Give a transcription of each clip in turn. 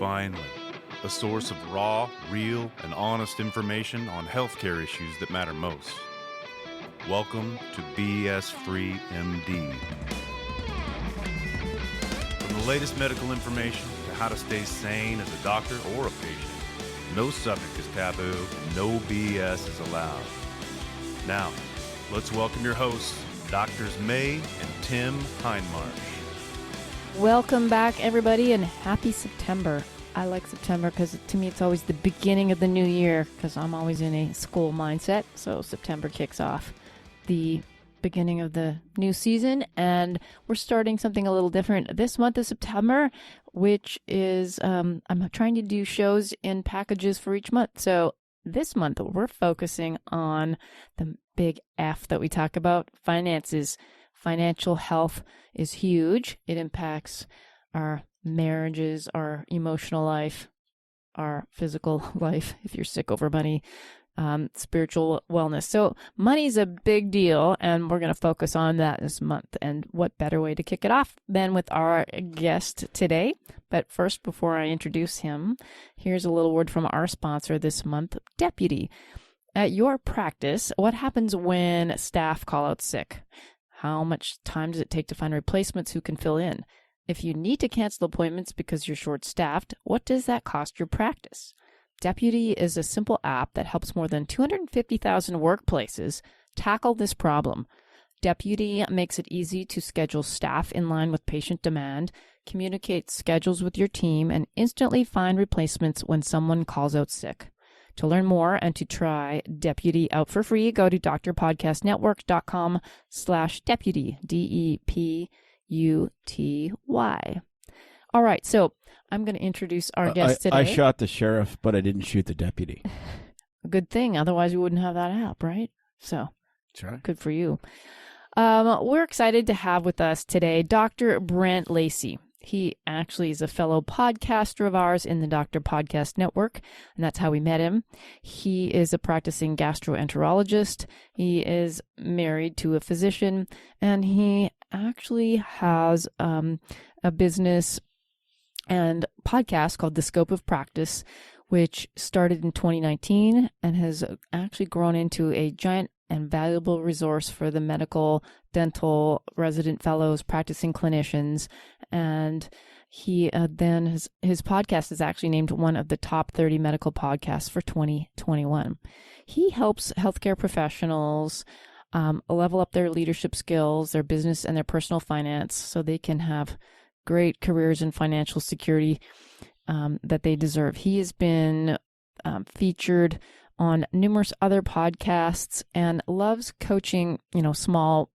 finally, a source of raw, real, and honest information on healthcare issues that matter most. Welcome to BS Free MD. From the latest medical information to how to stay sane as a doctor or a patient, no subject is taboo, no BS is allowed. Now, let's welcome your hosts, Doctors May and Tim Hindmarsh. Welcome back, everybody, and happy September. I like September because to me it's always the beginning of the new year because I'm always in a school mindset. So September kicks off the beginning of the new season, and we're starting something a little different this month of September, which is I'm trying to do shows in packages for each month. So this month we're focusing on the big F that we talk about, finances. Financial health is huge. It impacts our marriages, our emotional life, our physical life, if you're sick over money, spiritual wellness. So money is a big deal, and we're going to focus on that this month. And what better way to kick it off than with our guest today? But first, before I introduce him, here's a little word from our sponsor this month, Deputy. At your practice, what happens when staff call out sick? How much time does it take to find replacements who can fill in? If you need to cancel appointments because you're short-staffed, what does that cost your practice? Deputy is a simple app that helps more than 250,000 workplaces tackle this problem. Deputy makes it easy to schedule staff in line with patient demand, communicate schedules with your team, and instantly find replacements when someone calls out sick. To learn more and to try Deputy out for free, go to drpodcastnetwork.com/deputy, DEPUTY. All right, so I'm going to introduce our guest today. I shot the sheriff, but I didn't shoot the deputy. Good thing, otherwise we wouldn't have that app, right? So, that's right. Good for you. We're excited to have with us today Dr. Brent Lacey. He actually is a fellow podcaster of ours in the Doctor Podcast Network, and that's how we met him. He is a practicing gastroenterologist. He is married to a physician, and he actually has a business and podcast called The Scope of Practice, which started in 2019 and has actually grown into a giant and valuable resource for the medical, dental, resident fellows, practicing clinicians. And he then his podcast is actually named one of the top 30 medical podcasts for 2021. He helps healthcare professionals level up their leadership skills, their business, and their personal finance so they can have great careers and financial security that they deserve. He has been featured on numerous other podcasts and loves coaching, small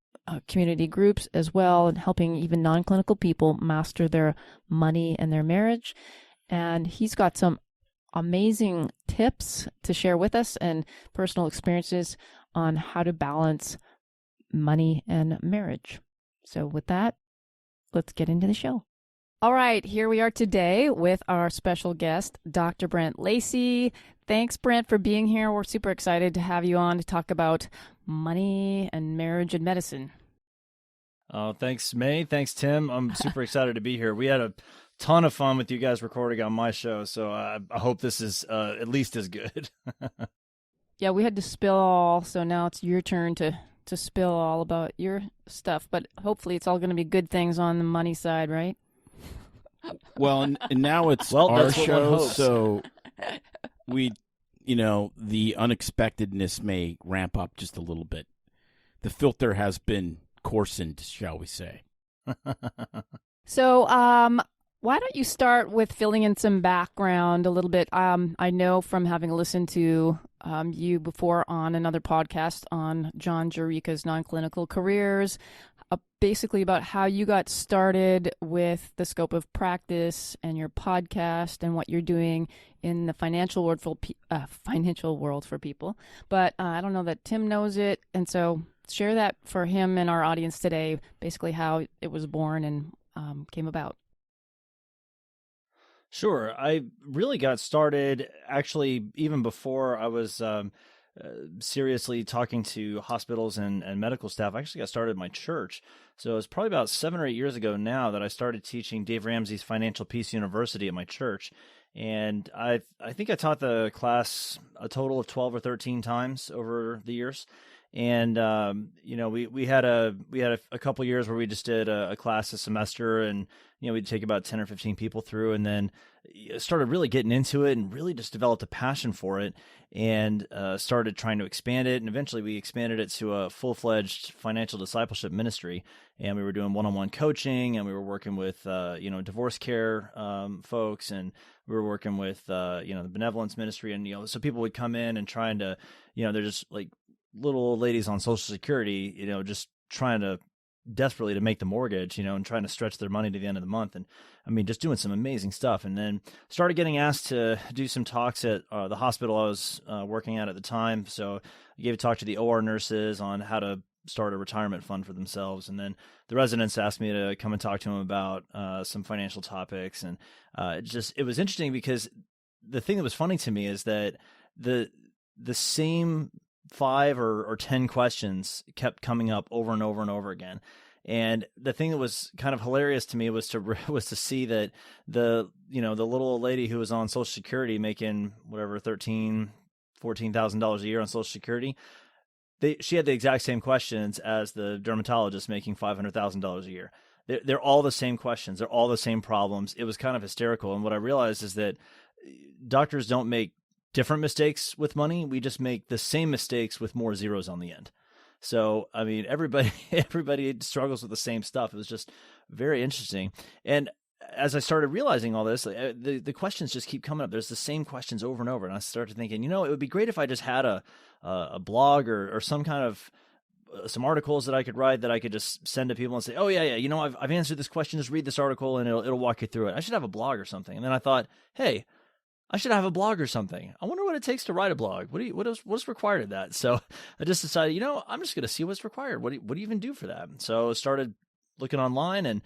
community groups as well, and helping even non-clinical people master their money and their marriage. And he's got some amazing tips to share with us and personal experiences on how to balance money and marriage. So with that, let's get into the show. All right, here we are today with our special guest, Dr. Brent Lacey. Thanks, Brent, for being here. We're super excited to have you on to talk about money and marriage and medicine. Oh, thanks, May. Thanks, Tim. I'm super excited to be here. We had a ton of fun with you guys recording on my show, so I hope this is at least as good. Yeah, we had to spill all, so now it's your turn to spill all about your stuff, but hopefully it's all going to be good things on the money side, right? Well, and now it's our show, so we, the unexpectedness may ramp up just a little bit. The filter has been coarsened, shall we say. So, why don't you start with filling in some background a little bit? I know from having listened to you before on another podcast on John Jerica's non-clinical careers, basically about how you got started with the Scope of Practice and your podcast and what you're doing in the financial world for people. But I don't know that Tim knows it, and so share that for him and our audience today, basically how it was born and came about. Sure. I really got started actually even before I was seriously talking to hospitals and medical staff, I actually got started at my church. So it was probably about 7 or 8 years ago now that I started teaching Dave Ramsey's Financial Peace University at my church. And I think I taught the class a total of 12 or 13 times over the years. And we had a couple years where we just did a class a semester, and we'd take about 10 or 15 people through, and then started really getting into it and really just developed a passion for it, and started trying to expand it. And eventually we expanded it to a full-fledged financial discipleship ministry, and we were doing one-on-one coaching, and we were working with divorce care folks, and we were working with the benevolence ministry, and so people would come in and trying to they're just like little old ladies on Social Security, just trying to desperately to make the mortgage, and trying to stretch their money to the end of the month. And I mean, just doing some amazing stuff. And then started getting asked to do some talks at the hospital I was working at the time. So I gave a talk to the OR nurses on how to start a retirement fund for themselves. And then the residents asked me to come and talk to them about some financial topics. And it was interesting because the thing that was funny to me is that the same 5 or 10 questions kept coming up over and over and over again. And the thing that was kind of hilarious to me was to see that the little old lady who was on Social Security making whatever $14,000 a year on Social Security, she had the exact same questions as the dermatologist making $500,000 a year. They're all the same questions. They're all the same problems. It was kind of hysterical. And what I realized is that doctors don't make different mistakes with money. We just make the same mistakes with more zeros on the end. So, I mean, everybody struggles with the same stuff. It was just very interesting. And as I started realizing all this, the questions just keep coming up. There's the same questions over and over. And I started thinking, it would be great if I just had a blog or some kind of some articles that I could write that I could just send to people and say, oh yeah, I've answered this question. Just read this article and it'll walk you through it. I should have a blog or something. And then I thought, hey, I should have a blog or something. I wonder what it takes to write a blog. What's required of that? So I just decided, I'm just going to see what's required. What do you even do for that? So I started looking online and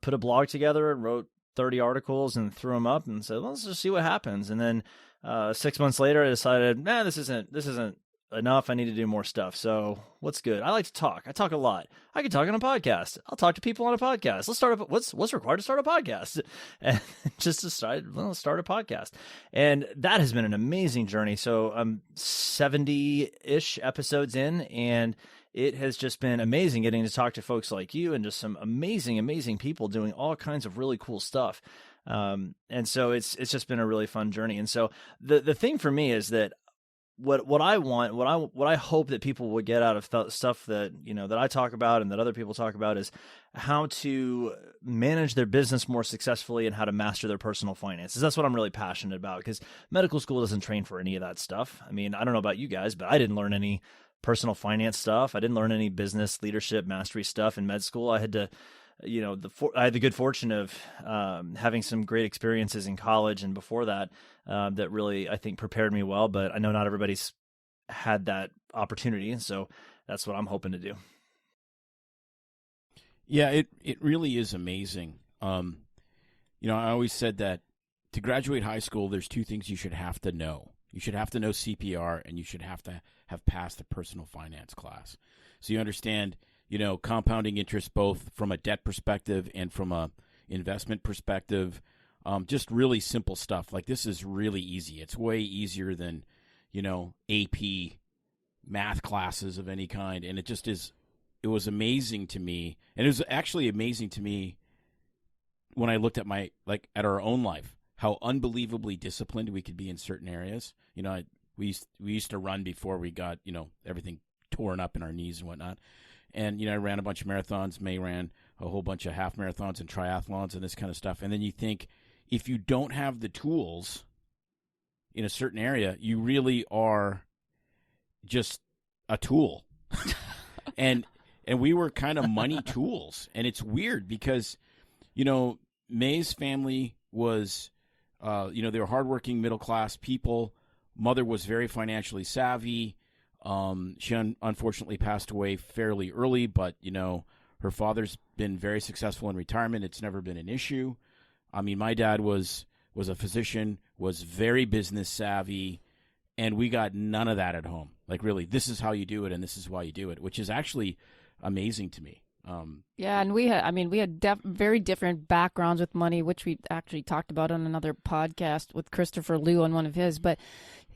put a blog together and wrote 30 articles and threw them up and said, well, let's just see what happens. And then 6 months later, I decided, this isn't enough. I need to do more stuff. So what's good? I like to talk. I talk a lot. I can talk on a podcast. I'll talk to people on a podcast. Let's start what's required to start a podcast? And just decided, let's start a podcast. And that has been an amazing journey. So I'm 70-ish episodes in, and it has just been amazing getting to talk to folks like you and just some amazing, amazing people doing all kinds of really cool stuff. And so it's just been a really fun journey. And so the thing for me is that what I hope that people would get out of stuff that that I talk about and that other people talk about is how to manage their business more successfully and how to master their personal finances. That's what I'm really passionate about, because medical school doesn't train for any of that stuff. I mean, I don't know about you guys, but I didn't learn any personal finance stuff. I didn't learn any business leadership mastery stuff in med school. I had to I had the good fortune of having some great experiences in college and before that that really, I think, prepared me well. But I know not everybody's had that opportunity, and so that's what I'm hoping to do. Yeah, it really is amazing. I always said that to graduate high school, there's 2 things you should have to know. You should have to know CPR, and you should have to have passed the personal finance class. So you understand compounding interest both from a debt perspective and from a investment perspective. Just really simple stuff. Like, this is really easy. It's way easier than, AP math classes of any kind. And it just is, it was amazing to me. And it was actually amazing to me when I looked at at our own life, how unbelievably disciplined we could be in certain areas. We used to run before we got, everything torn up in our knees and whatnot. And, I ran a bunch of marathons. May ran a whole bunch of half marathons and triathlons and this kind of stuff. And then you think, if you don't have the tools in a certain area, you really are just a tool. and we were kind of money tools. And it's weird because, May's family was, they were hardworking middle-class people. Mother was very financially savvy. She unfortunately passed away fairly early, but, her father's been very successful in retirement. It's never been an issue. I mean, my dad was a physician, was very business savvy, And we got none of that at home. Like, really, this is how you do it, and this is why you do it, which is actually amazing to me. Yeah, and we had very different backgrounds with money, which we actually talked about on another podcast with Christopher Liu on one of his. But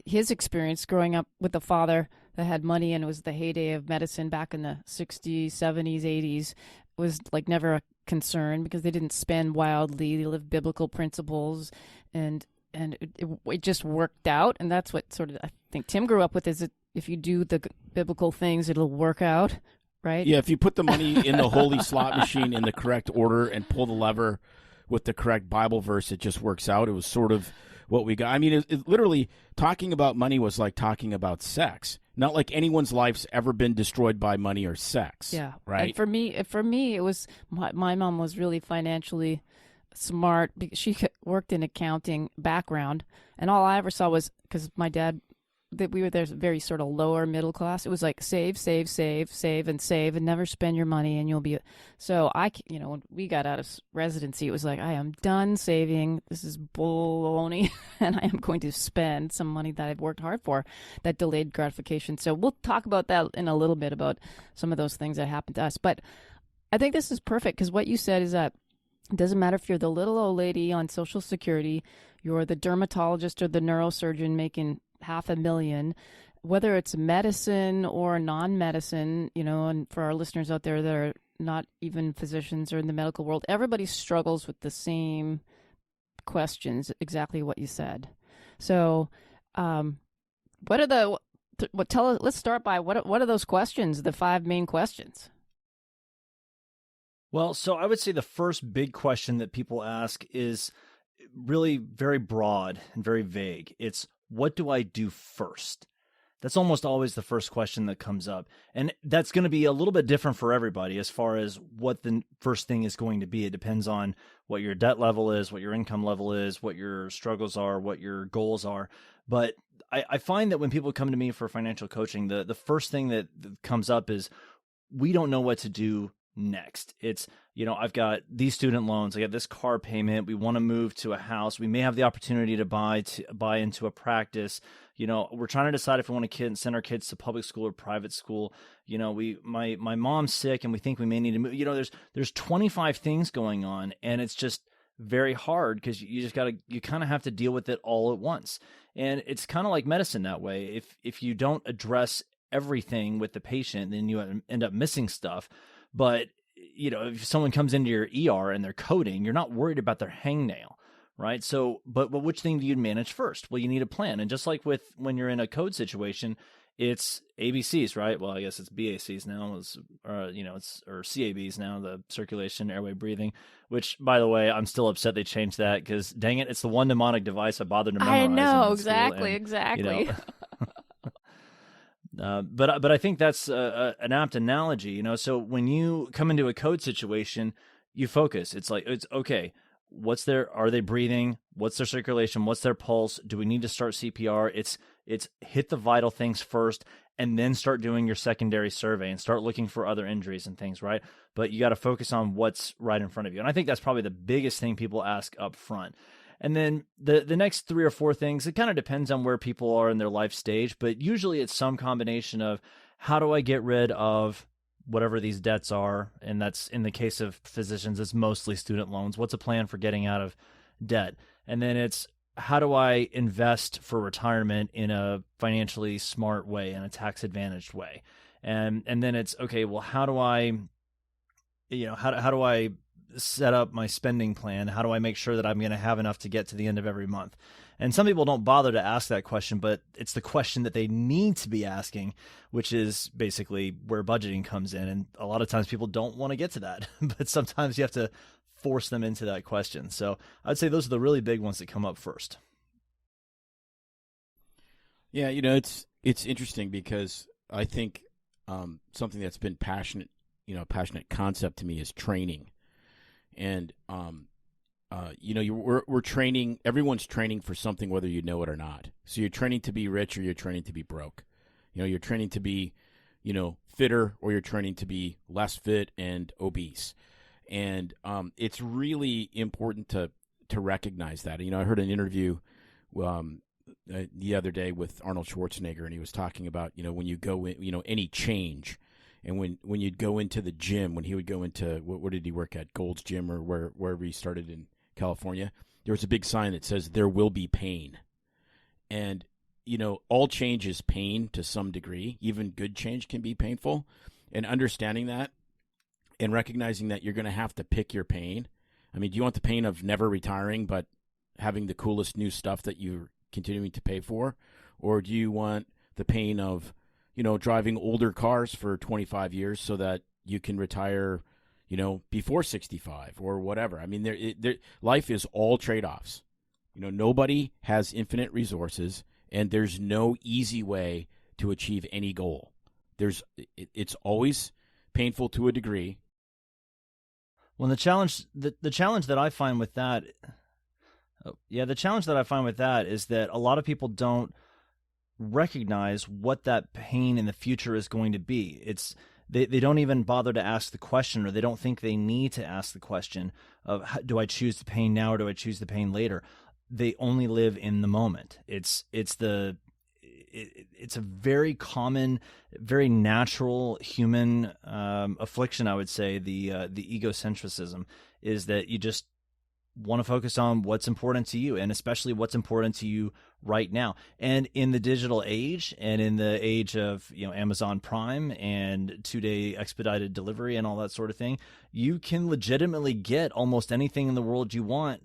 his experience growing up with a father that had money, and it was the heyday of medicine back in the 60s, 70s, 80s, was like never a concern because they didn't spend wildly. They lived biblical principles, and it just worked out. And that's what sort of I think Tim grew up with, is that if you do the biblical things, it'll work out. Right? Yeah, if you put the money in the holy slot machine in the correct order and pull the lever with the correct Bible verse, it just works out. It was sort of what we got. I mean, it literally, talking about money was like talking about sex. Not like anyone's life's ever been destroyed by money or sex. Yeah. Right? And for me, it was, my mom was really financially smart because she worked in accounting background. And all I ever saw was, because my dad, that we were there very sort of lower middle class. It was like save, and never spend your money, and you'll be. So when we got out of residency, it was like, I am done saving. This is baloney, and I am going to spend some money that I've worked hard for. That delayed gratification. So we'll talk about that in a little bit, about some of those things that happened to us. But I think this is perfect, because what you said is that it doesn't matter if you're the little old lady on Social Security, you're the dermatologist or the neurosurgeon making $500,000, whether it's medicine or non-medicine, and for our listeners out there that are not even physicians or in the medical world, everybody struggles with the same questions, exactly what you said. So, let's start by what are those questions, the 5 main questions? Well, so I would say the first big question that people ask is really very broad and very vague. It's, what do I do first? That's almost always the first question that comes up. And that's going to be a little bit different for everybody as far as what the first thing is going to be. It depends on what your debt level is, what your income level is, what your struggles are, what your goals are. But I find that when people come to me for financial coaching, the first thing that comes up is, we don't know what to do next. It's, I've got these student loans, I got this car payment, we want to move to a house, we may have the opportunity to buy into a practice, we're trying to decide if we want to send our kids to public school or private school, my mom's sick and we think we may need to move. There's 25 things going on, and it's just very hard because you kind of have to deal with it all at once. And it's kind of like medicine that way. If you don't address everything with the patient, then you end up missing stuff. But, if someone comes into your ER and they're coding, you're not worried about their hangnail, right? So, but which thing do you manage first? Well, you need a plan. And just like when you're in a code situation, it's ABCs, right? Well, I guess it's BACs now, or CABs now, the circulation, airway, breathing, which, by the way, I'm still upset they changed that because, dang it, it's the one mnemonic device I bothered to memorize. I know, exactly. But I think that's an apt analogy, So when you come into a code situation, you focus. It's like, it's okay. Are they breathing? What's their circulation? What's their pulse? Do we need to start CPR? It's hit the vital things first, and then start doing your secondary survey and start looking for other injuries and things, right? But you got to focus on what's right in front of you. And I think that's probably the biggest thing people ask up front. And then the next 3 or 4 things, it kind of depends on where people are in their life stage, but usually it's some combination of, how do I get rid of whatever these debts are? And that's, in the case of physicians, it's mostly student loans. What's a plan for getting out of debt? And then it's, how do I invest for retirement in a financially smart way, in a tax advantaged way? And then it's, okay, well, how do I set up my spending plan? How do I make sure that I'm going to have enough to get to the end of every month? And some people don't bother to ask that question, but it's the question that they need to be asking, which is basically where budgeting comes in. And a lot of times people don't want to get to that, but sometimes you have to force them into that question. So I'd say those are the really big ones that come up first. Yeah, it's interesting because I think something that's been passionate concept to me is training. And, we're training, everyone's training for something, whether you know it or not. So you're training to be rich or you're training to be broke. You're training to be, fitter, or you're training to be less fit and obese. And it's really important to recognize that. I heard an interview the other day with Arnold Schwarzenegger, and he was talking about, when you go in, any change, and when you'd go into the gym, when he would go into, where did he work at, Gold's Gym or wherever he started in California, there was a big sign that says there will be pain. And, all change is pain to some degree. Even good change can be painful. And understanding that and recognizing that you're going to have to pick your pain. I mean, do you want the pain of never retiring but having the coolest new stuff that you're continuing to pay for? Or do you want the pain of, driving older cars for 25 years so that you can retire, before 65 or whatever? I mean, life is all trade-offs. Nobody has infinite resources, and there's no easy way to achieve any goal. It's always painful to a degree. Well, the challenge that I find with that, is that a lot of people don't recognize what that pain in the future is going to be. They don't even bother to ask the question, or they don't think they need to ask the question of, do I choose the pain now or do I choose the pain later? They only live in the moment. It's a very common, very natural human affliction, I would say. The egocentrism is that you just want to focus on what's important to you, and especially what's important to you right now. And in the digital age, and in the age of Amazon Prime and 2-day expedited delivery and all that sort of thing, you can legitimately get almost anything in the world you want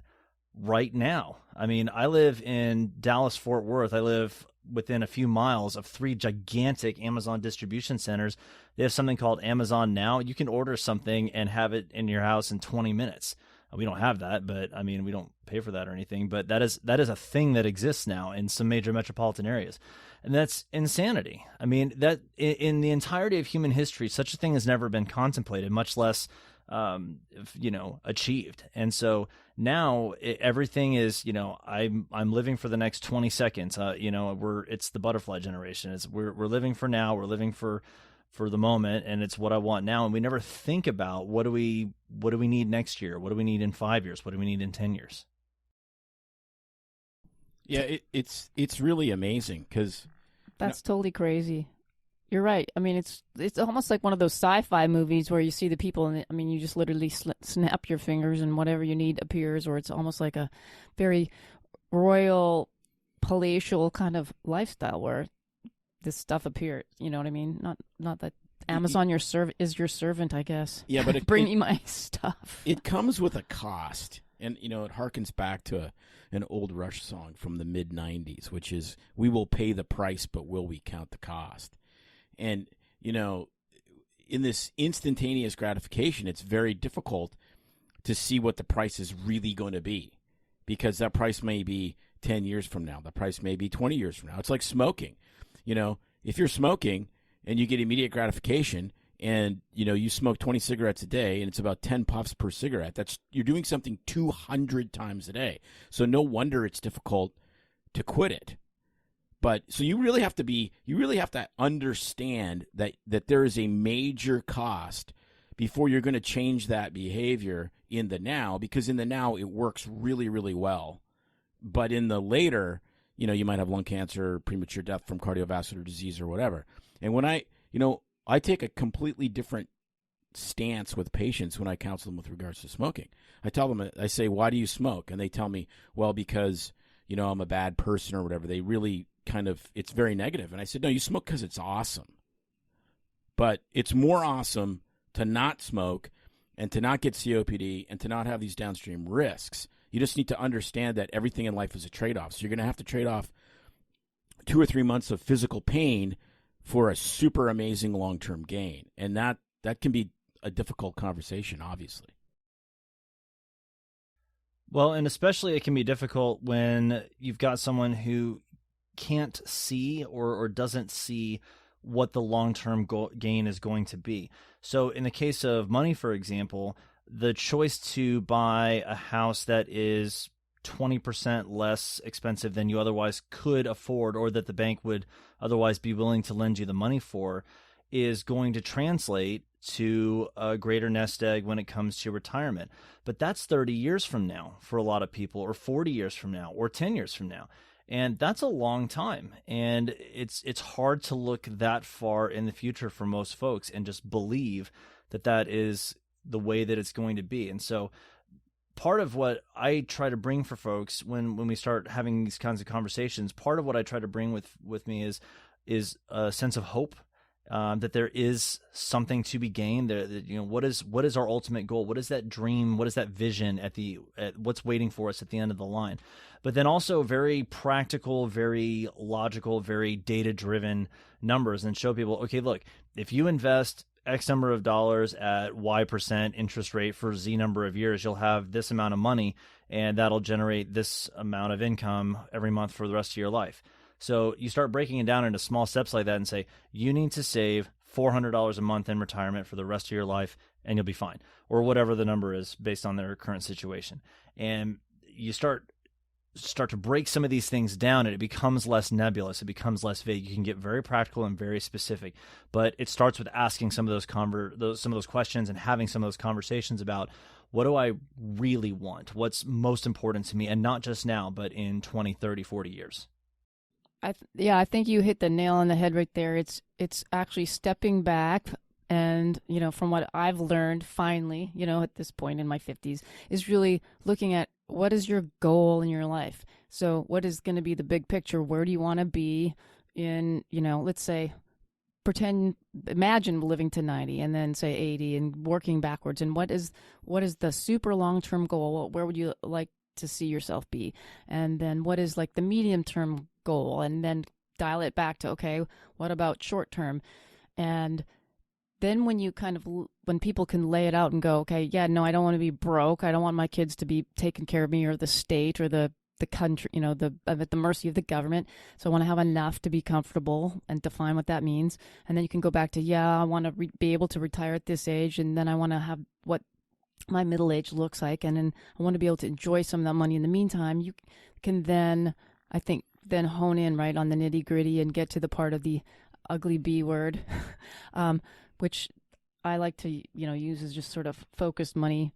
right now. I mean, I live in Dallas-Fort Worth. I live within a few miles of 3 gigantic Amazon distribution centers. They have something called Amazon Now. You can order something and have it in your house in 20 minutes. We don't have that, but I mean, we don't pay for that or anything, but that is a thing that exists now in some major metropolitan areas. And that's insanity. I mean, that in the entirety of human history, such a thing has never been contemplated, much less achieved. And so now everything is, I'm living for the next 20 seconds. It's the butterfly generation. We're living for now. We're living for the moment, and it's what I want now. And we never think about what do we need next year? What do we need in 5 years? What do we need in 10 years? Yeah, it's really amazing because that's totally crazy. You're right. I mean, it's almost like one of those sci-fi movies where you see the people, and I mean, you just literally snap your fingers and whatever you need appears, or it's almost like a very royal, palatial kind of lifestyle where this stuff appears. You know what I mean? Not that Amazon is your servant, I guess. Yeah, but bring me my stuff. It comes with a cost, and it harkens back to an old Rush song from the mid '90s, which is, "We will pay the price, but will we count the cost?" And, in this instantaneous gratification, it's very difficult to see what the price is really going to be, because that price may be 10 years from now. The price may be 20 years from now. It's like smoking. If you're smoking and you get immediate gratification and, you smoke 20 cigarettes a day and it's about 10 puffs per cigarette, you're doing something 200 times a day. So no wonder it's difficult to quit it. But so you really have to understand that there is a major cost before you're going to change that behavior in the now, because in the now it works really, really well. But in the later, you might have lung cancer, premature death from cardiovascular disease or whatever. And when I take a completely different stance with patients when I counsel them with regards to smoking. I tell them, I say, "Why do you smoke?" And they tell me, "Well, because, I'm a bad person," or whatever. They really it's very negative. And I said, "No, you smoke because it's awesome. But it's more awesome to not smoke and to not get COPD and to not have these downstream risks. You just need to understand that everything in life is a trade-off. So you're going to have to trade off 2 or 3 months of physical pain for a super amazing long-term gain." And that can be a difficult conversation, obviously. Well, and especially it can be difficult when you've got someone who can't see or doesn't see what the long-term gain is going to be. So in the case of money, for example, the choice to buy a house that is 20% less expensive than you otherwise could afford, or that the bank would otherwise be willing to lend you the money for, is going to translate to a greater nest egg when it comes to retirement. But that's 30 years from now for a lot of people, or 40 years from now, or 10 years from now. And that's a long time. And it's hard to look that far in the future for most folks and just believe that that is the way that it's going to be. And so part of what I try to bring for folks when we start having these kinds of conversations, part of what I try to bring with me is a sense of hope, that there is something to be gained. That, what is our ultimate goal? What is that dream? What is that vision at what's waiting for us at the end of the line? But then also very practical, very logical, very data-driven numbers, and show people, okay, look, if you invest X number of dollars at Y% interest rate for Z number of years, you'll have this amount of money, and that'll generate this amount of income every month for the rest of your life. So you start breaking it down into small steps like that and say, you need to save $400 a month in retirement for the rest of your life, and you'll be fine, or whatever the number is based on their current situation. And you start to break some of these things down, and it becomes less nebulous. It becomes less vague. You can get very practical and very specific, but it starts with asking some of those questions and having some of those conversations about, what do I really want? What's most important to me? And not just now, but in 20, 30, 40 years. I think you hit the nail on the head right there. It's actually stepping back, and from what I've learned finally, at this point in my 50s, is really looking at, what is your goal in your life? So what is going to be the big picture? Where do you want to be in, let's say, imagine living to 90 and then say 80 and working backwards. And what is the super long-term goal? Where would you like to see yourself be? And then what is like the medium-term goal? And then dial it back to, okay, what about short-term? And then when people can lay it out and go, okay, yeah, no, I don't want to be broke. I don't want my kids to be taking care of me, or the state, or the country, at the mercy of the government. So I want to have enough to be comfortable, and define what that means. And then you can go back to, I want to be able to retire at this age, and then I want to have what my middle age looks like, and then I want to be able to enjoy some of that money in the meantime. You can then, I think, hone in right on the nitty gritty and get to the part of the ugly B word, which I like to, use as just sort of focused money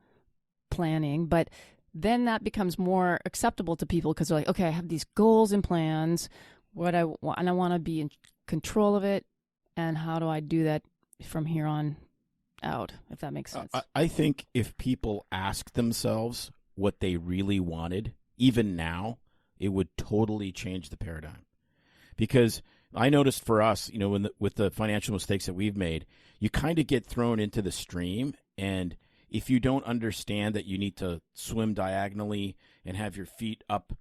planning. But then that becomes more acceptable to people, because they're like, okay, I have these goals and plans, and I want to be in control of it. And how do I do that from here on out, if that makes sense? I think if people ask themselves what they really wanted, even now, it would totally change the paradigm. Because I noticed for us, with the financial mistakes that we've made, you kind of get thrown into the stream, and if you don't understand that you need to swim diagonally and have your feet up,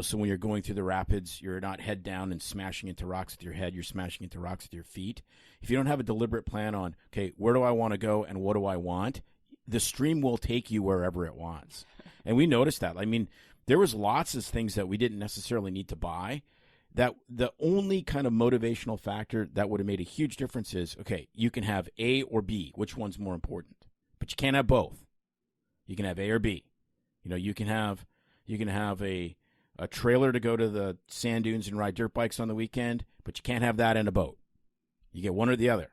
so when you're going through the rapids, you're not head down and smashing into rocks with your head, you're smashing into rocks with your feet. If you don't have a deliberate plan on, okay, where do I want to go and what do I want, the stream will take you wherever it wants. And we noticed that. I mean, there was lots of things that we didn't necessarily need to buy, that the only kind of motivational factor that would have made a huge difference is, okay, you can have A or B. Which one's more important? But you can't have both. You can have A or B. You can have a trailer to go to the sand dunes and ride dirt bikes on the weekend, but you can't have that in a boat. You get one or the other,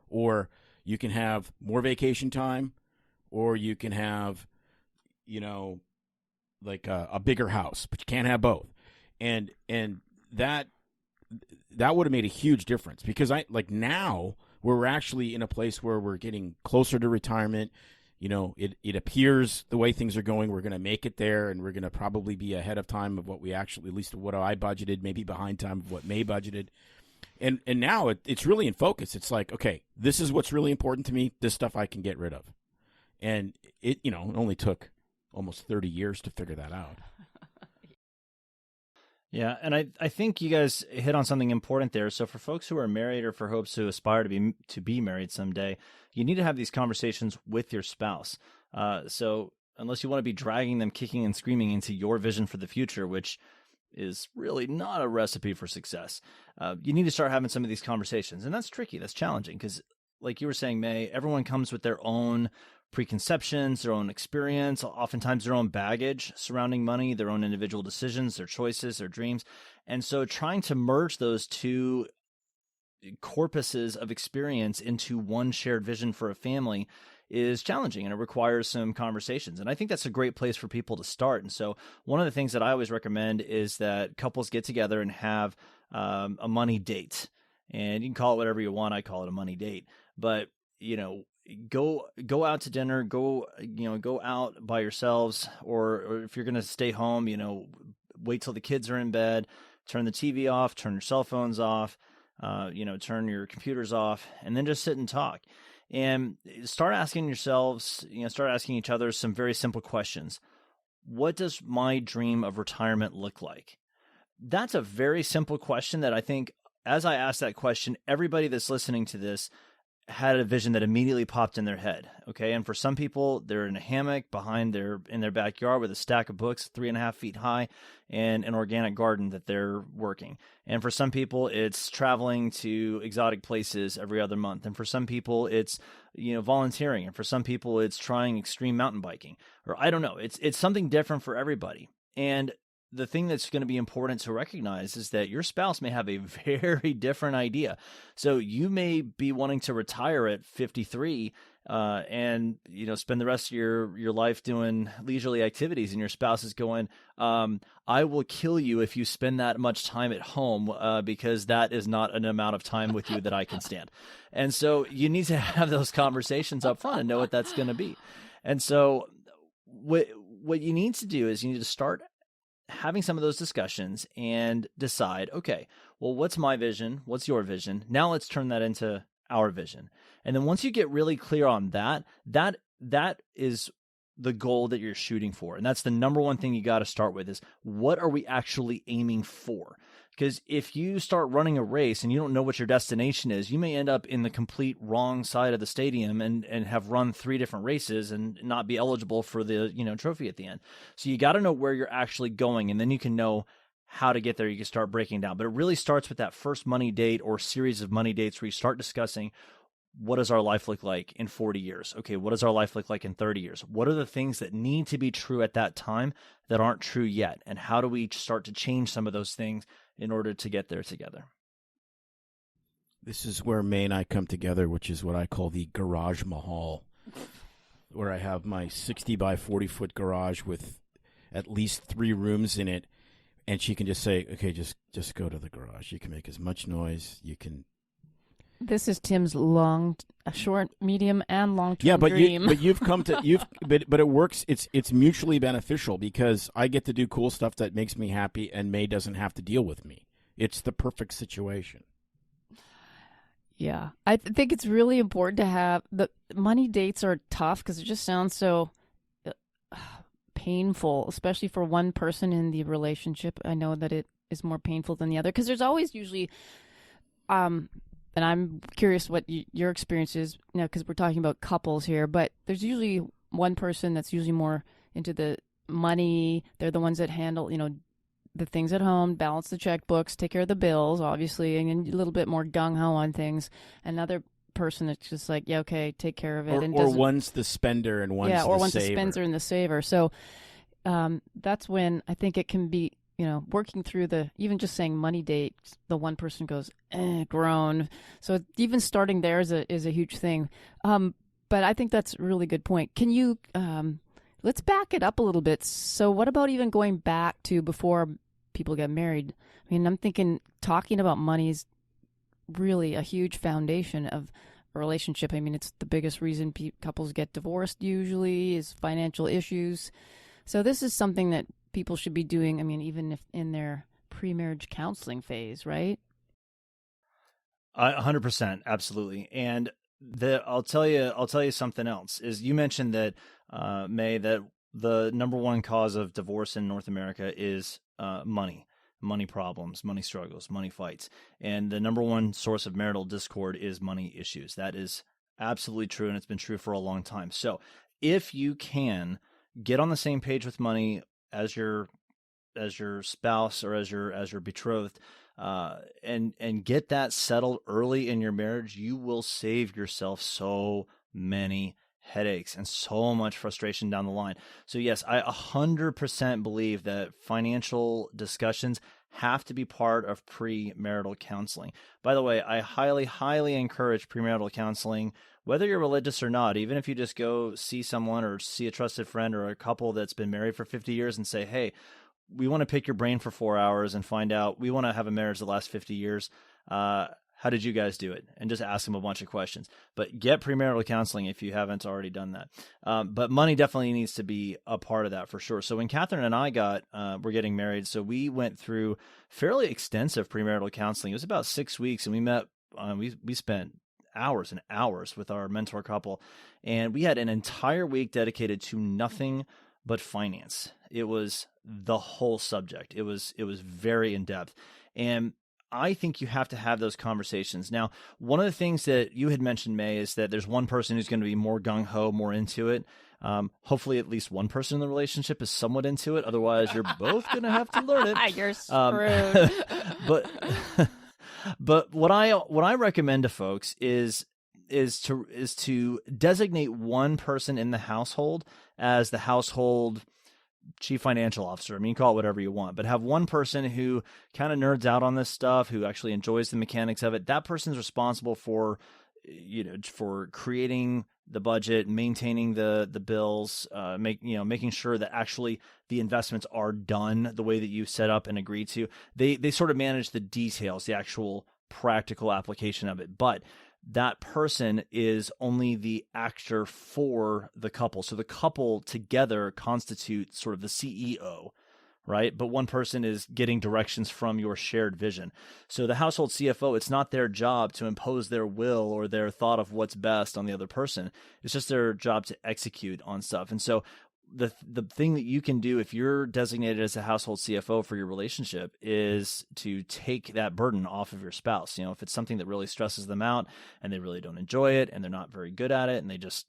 or you can have more vacation time, or you can have, like a bigger house, but you can't have both. And that would have made a huge difference, because now we're actually in a place where we're getting closer to retirement. It appears the way things are going, we're going to make it there, and we're going to probably be ahead of time of what we actually, at least what I budgeted, maybe behind time of what May budgeted. And now it's really in focus. It's like, okay, this is what's really important to me. This stuff I can get rid of. And it only took almost 30 years to figure that out. Yeah, and I think you guys hit on something important there. So for folks who are married, or for hopes who aspire to be married someday, you need to have these conversations with your spouse. So unless you want to be dragging them kicking and screaming into your vision for the future, which is really not a recipe for success, you need to start having some of these conversations. And that's tricky. That's challenging, because like you were saying, May, everyone comes with their own preconceptions, their own experience, oftentimes their own baggage surrounding money, their own individual decisions, their choices, their dreams. And so trying to merge those two corpuses of experience into one shared vision for a family is challenging and it requires some conversations. And I think that's a great place for people to start. And so one of the things that I always recommend is that couples get together and have a money date. And you can call it whatever you want. I call it a money date. But, go out to dinner, go out by yourselves, or if you're going to stay home, wait till the kids are in bed, turn the TV off, turn your cell phones off, turn your computers off, and then just sit and talk. And start asking yourselves, start asking each other some very simple questions. What does my dream of retirement look like? That's a very simple question that I think, as I asked that question, everybody that's listening to this had a vision that immediately popped in their head. Okay. And for some people, they're in a hammock in their backyard with a stack of books 3.5 feet high and an organic garden that they're working. And for some people, it's traveling to exotic places every other month. And for some people, it's, volunteering. And for some people, it's trying extreme mountain biking, or I don't know. It's something different for everybody. And the thing that's going to be important to recognize is that your spouse may have a very different idea. So you may be wanting to retire at 53 and spend the rest of your life doing leisurely activities, and your spouse is going, I will kill you if you spend that much time at home because that is not an amount of time with you that I can stand. And so you need to have those conversations up front and know what that's going to be. And so what you need to do is you need to start having some of those discussions and decide, okay, well, what's my vision? What's your vision? Now let's turn that into our vision. And then once you get really clear on that is the goal that you're shooting for. And that's the number one thing you got to start with is, what are we actually aiming for? Because if you start running a race and you don't know what your destination is, you may end up in the complete wrong side of the stadium and have run 3 different races and not be eligible for the trophy at the end. So you got to know where you're actually going, and then you can know how to get there. You can start breaking down. But it really starts with that first money date or series of money dates where you start discussing, what does our life look like in 40 years? Okay, what does our life look like in 30 years? What are the things that need to be true at that time that aren't true yet? And how do we start to change some of those things in order to get there together? This is where May and I come together, which is what I call the garage mahal, where I have my 60 by 40 foot garage with at least 3 rooms in it. And she can just say, okay, just go to the garage. You can make as much noise. You can. This is Tim's short, medium, and long-term dream. But it works. It's mutually beneficial because I get to do cool stuff that makes me happy, and May doesn't have to deal with me. It's the perfect situation. Yeah, I think it's really important to have the money dates are tough because it just sounds so painful, especially for one person in the relationship. I know that it is more painful than the other because there's always usually and I'm curious what your experience is, because we're talking about couples here, but there's usually one person that's usually more into the money. They're the ones that handle, the things at home, balance the checkbooks, take care of the bills, obviously, and a little bit more gung-ho on things. Another person that's just like, yeah, okay, take care of it. Or one's the spender and one's the saver. One's the spender and the saver. So that's when I think it can be, working through even just saying money date, the one person goes, groan. So even starting there is a huge thing. But I think that's a really good point. Can you, let's back it up a little bit. So what about even going back to before people get married? I mean, I'm thinking talking about money is really a huge foundation of a relationship. I mean, it's the biggest reason couples get divorced usually is financial issues. So this is something that people should be doing, I mean, even if in their pre-marriage counseling phase, right? 100%, absolutely. And I'll tell you something else. Is you mentioned that, May, that the number one cause of divorce in North America is money problems, money struggles, money fights. And the number one source of marital discord is money issues. That is absolutely true, and it's been true for a long time. So if you can get on the same page with money as your spouse or as your betrothed, and get that settled early in your marriage, you will save yourself so many headaches and so much frustration down the line. So yes, I 100% believe that financial discussions have to be part of premarital counseling. By the way, I highly, highly encourage premarital counseling, whether you're religious or not. Even if you just go see someone or see a trusted friend or a couple that's been married for 50 years and say, hey, we want to pick your brain for 4 hours and find out, we want to have a marriage that lasts 50 years. How did you guys do it? And just ask them a bunch of questions. But get premarital counseling if you haven't already done that. But money definitely needs to be a part of that for sure. So when Catherine and I we're getting married, so we went through fairly extensive premarital counseling. It was about 6 weeks, and we met. We spent hours and hours with our mentor couple, and we had an entire week dedicated to nothing but finance. It was the whole subject. It was very in depth, and I think you have to have those conversations. Now, one of the things that you had mentioned, May, is that there's one person who's going to be more gung-ho, more into it. Hopefully at least one person in the relationship is somewhat into it. Otherwise, you're both going to have to learn it. You're screwed. But what I recommend to folks is to designate one person in the household as the household chief financial officer. I mean, call it whatever you want, but have one person who kind of nerds out on this stuff, who actually enjoys the mechanics of it. That person's responsible for creating the budget, maintaining the bills, making sure that actually the investments are done the way that you set up and agreed to. They sort of manage the details, the actual practical application of it, but that person is only the actor for the couple. So the couple together constitute sort of the CEO, right? But one person is getting directions from your shared vision. So the household CFO, it's not their job to impose their will or their thought of what's best on the other person. It's just their job to execute on stuff. And so the thing that you can do if you're designated as a household CFO for your relationship is to take that burden off of your spouse. You know, if it's something that really stresses them out and they really don't enjoy it and they're not very good at it and they just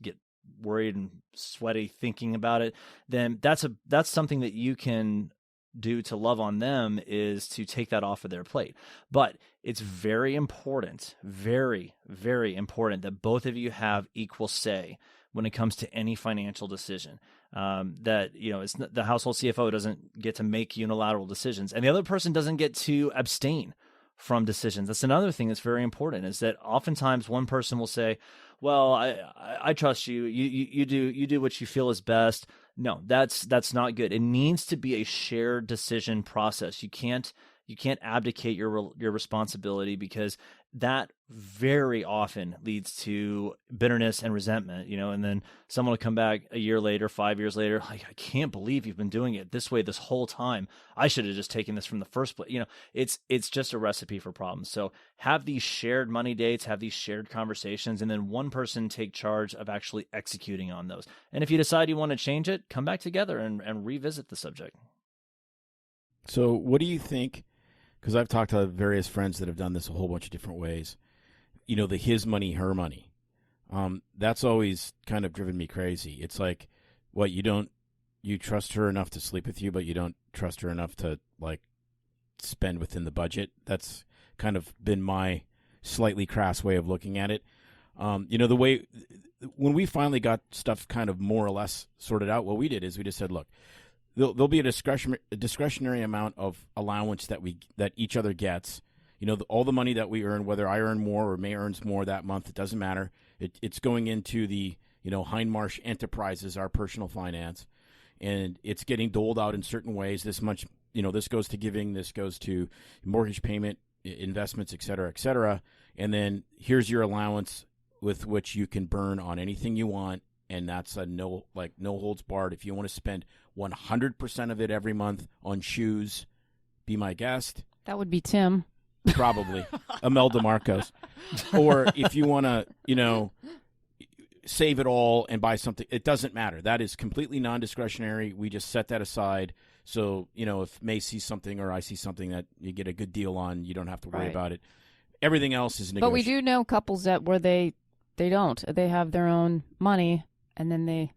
get worried and sweaty thinking about it, then that's something that you can do to love on them, is to take that off of their plate. But it's very important, very, very important that both of you have equal say when it comes to any financial decision. It's the household CFO doesn't get to make unilateral decisions, and the other person doesn't get to abstain from decisions. That's another thing that's very important, is that oftentimes one person will say, well, I trust you. You do what you feel is best. No, that's not good. It needs to be a shared decision process. You can't abdicate your responsibility, because that very often leads to bitterness and resentment, and then someone will come back a year later, 5 years later, like, I can't believe you've been doing it this way this whole time. I should have just taken this from the first place. It's just a recipe for problems. So have these shared money dates, have these shared conversations, and then one person take charge of actually executing on those. And if you decide you want to change it, come back together and revisit the subject. So what do you think? Because I've talked to various friends that have done this a whole bunch of different ways. The his money, her money. That's always kind of driven me crazy. It's like, what, you trust her enough to sleep with you, but you don't trust her enough to, like, spend within the budget. That's kind of been my slightly crass way of looking at it. The way, when we finally got stuff kind of more or less sorted out, what we did is we just said, look, there'll be a discretionary amount of allowance that each other gets. All the money that we earn, whether I earn more or May earns more that month, it doesn't matter. It's going into the Hindmarsh Enterprises, our personal finance, and it's getting doled out in certain ways. This much, this goes to giving, this goes to mortgage payment, investments, et cetera, and then here's your allowance with which you can burn on anything you want. And that's a no holds barred. If you want to spend 100% of it every month on shoes, be my guest. That would be Tim. Probably. Imelda Marcos. Or if you want to, save it all and buy something, it doesn't matter. That is completely non-discretionary. We just set that aside. So, if May sees something or I see something that you get a good deal on, you don't have to worry about it. Everything else is negotiable. But we do know couples where they don't. They have their own money, and then they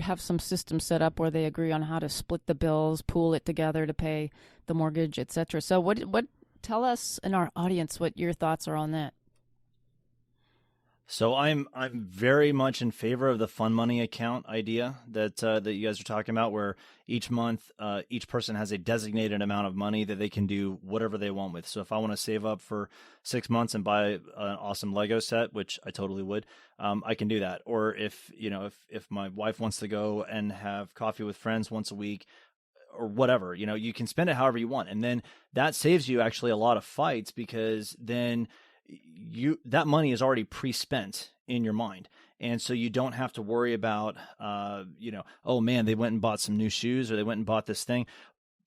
have some system set up where they agree on how to split the bills, pool it together to pay the mortgage, etc. So what tell us and our audience what your thoughts are on that. So I'm very much in favor of the fun money account idea that you guys are talking about, where each month each person has a designated amount of money that they can do whatever they want with. So if I want to save up for 6 months and buy an awesome Lego set, which I totally would, I can do that. Or if my wife wants to go and have coffee with friends once a week, or whatever, you can spend it however you want, and then that saves you actually a lot of fights, because then that money is already pre-spent in your mind. And so you don't have to worry about, oh man, they went and bought some new shoes, or they went and bought this thing.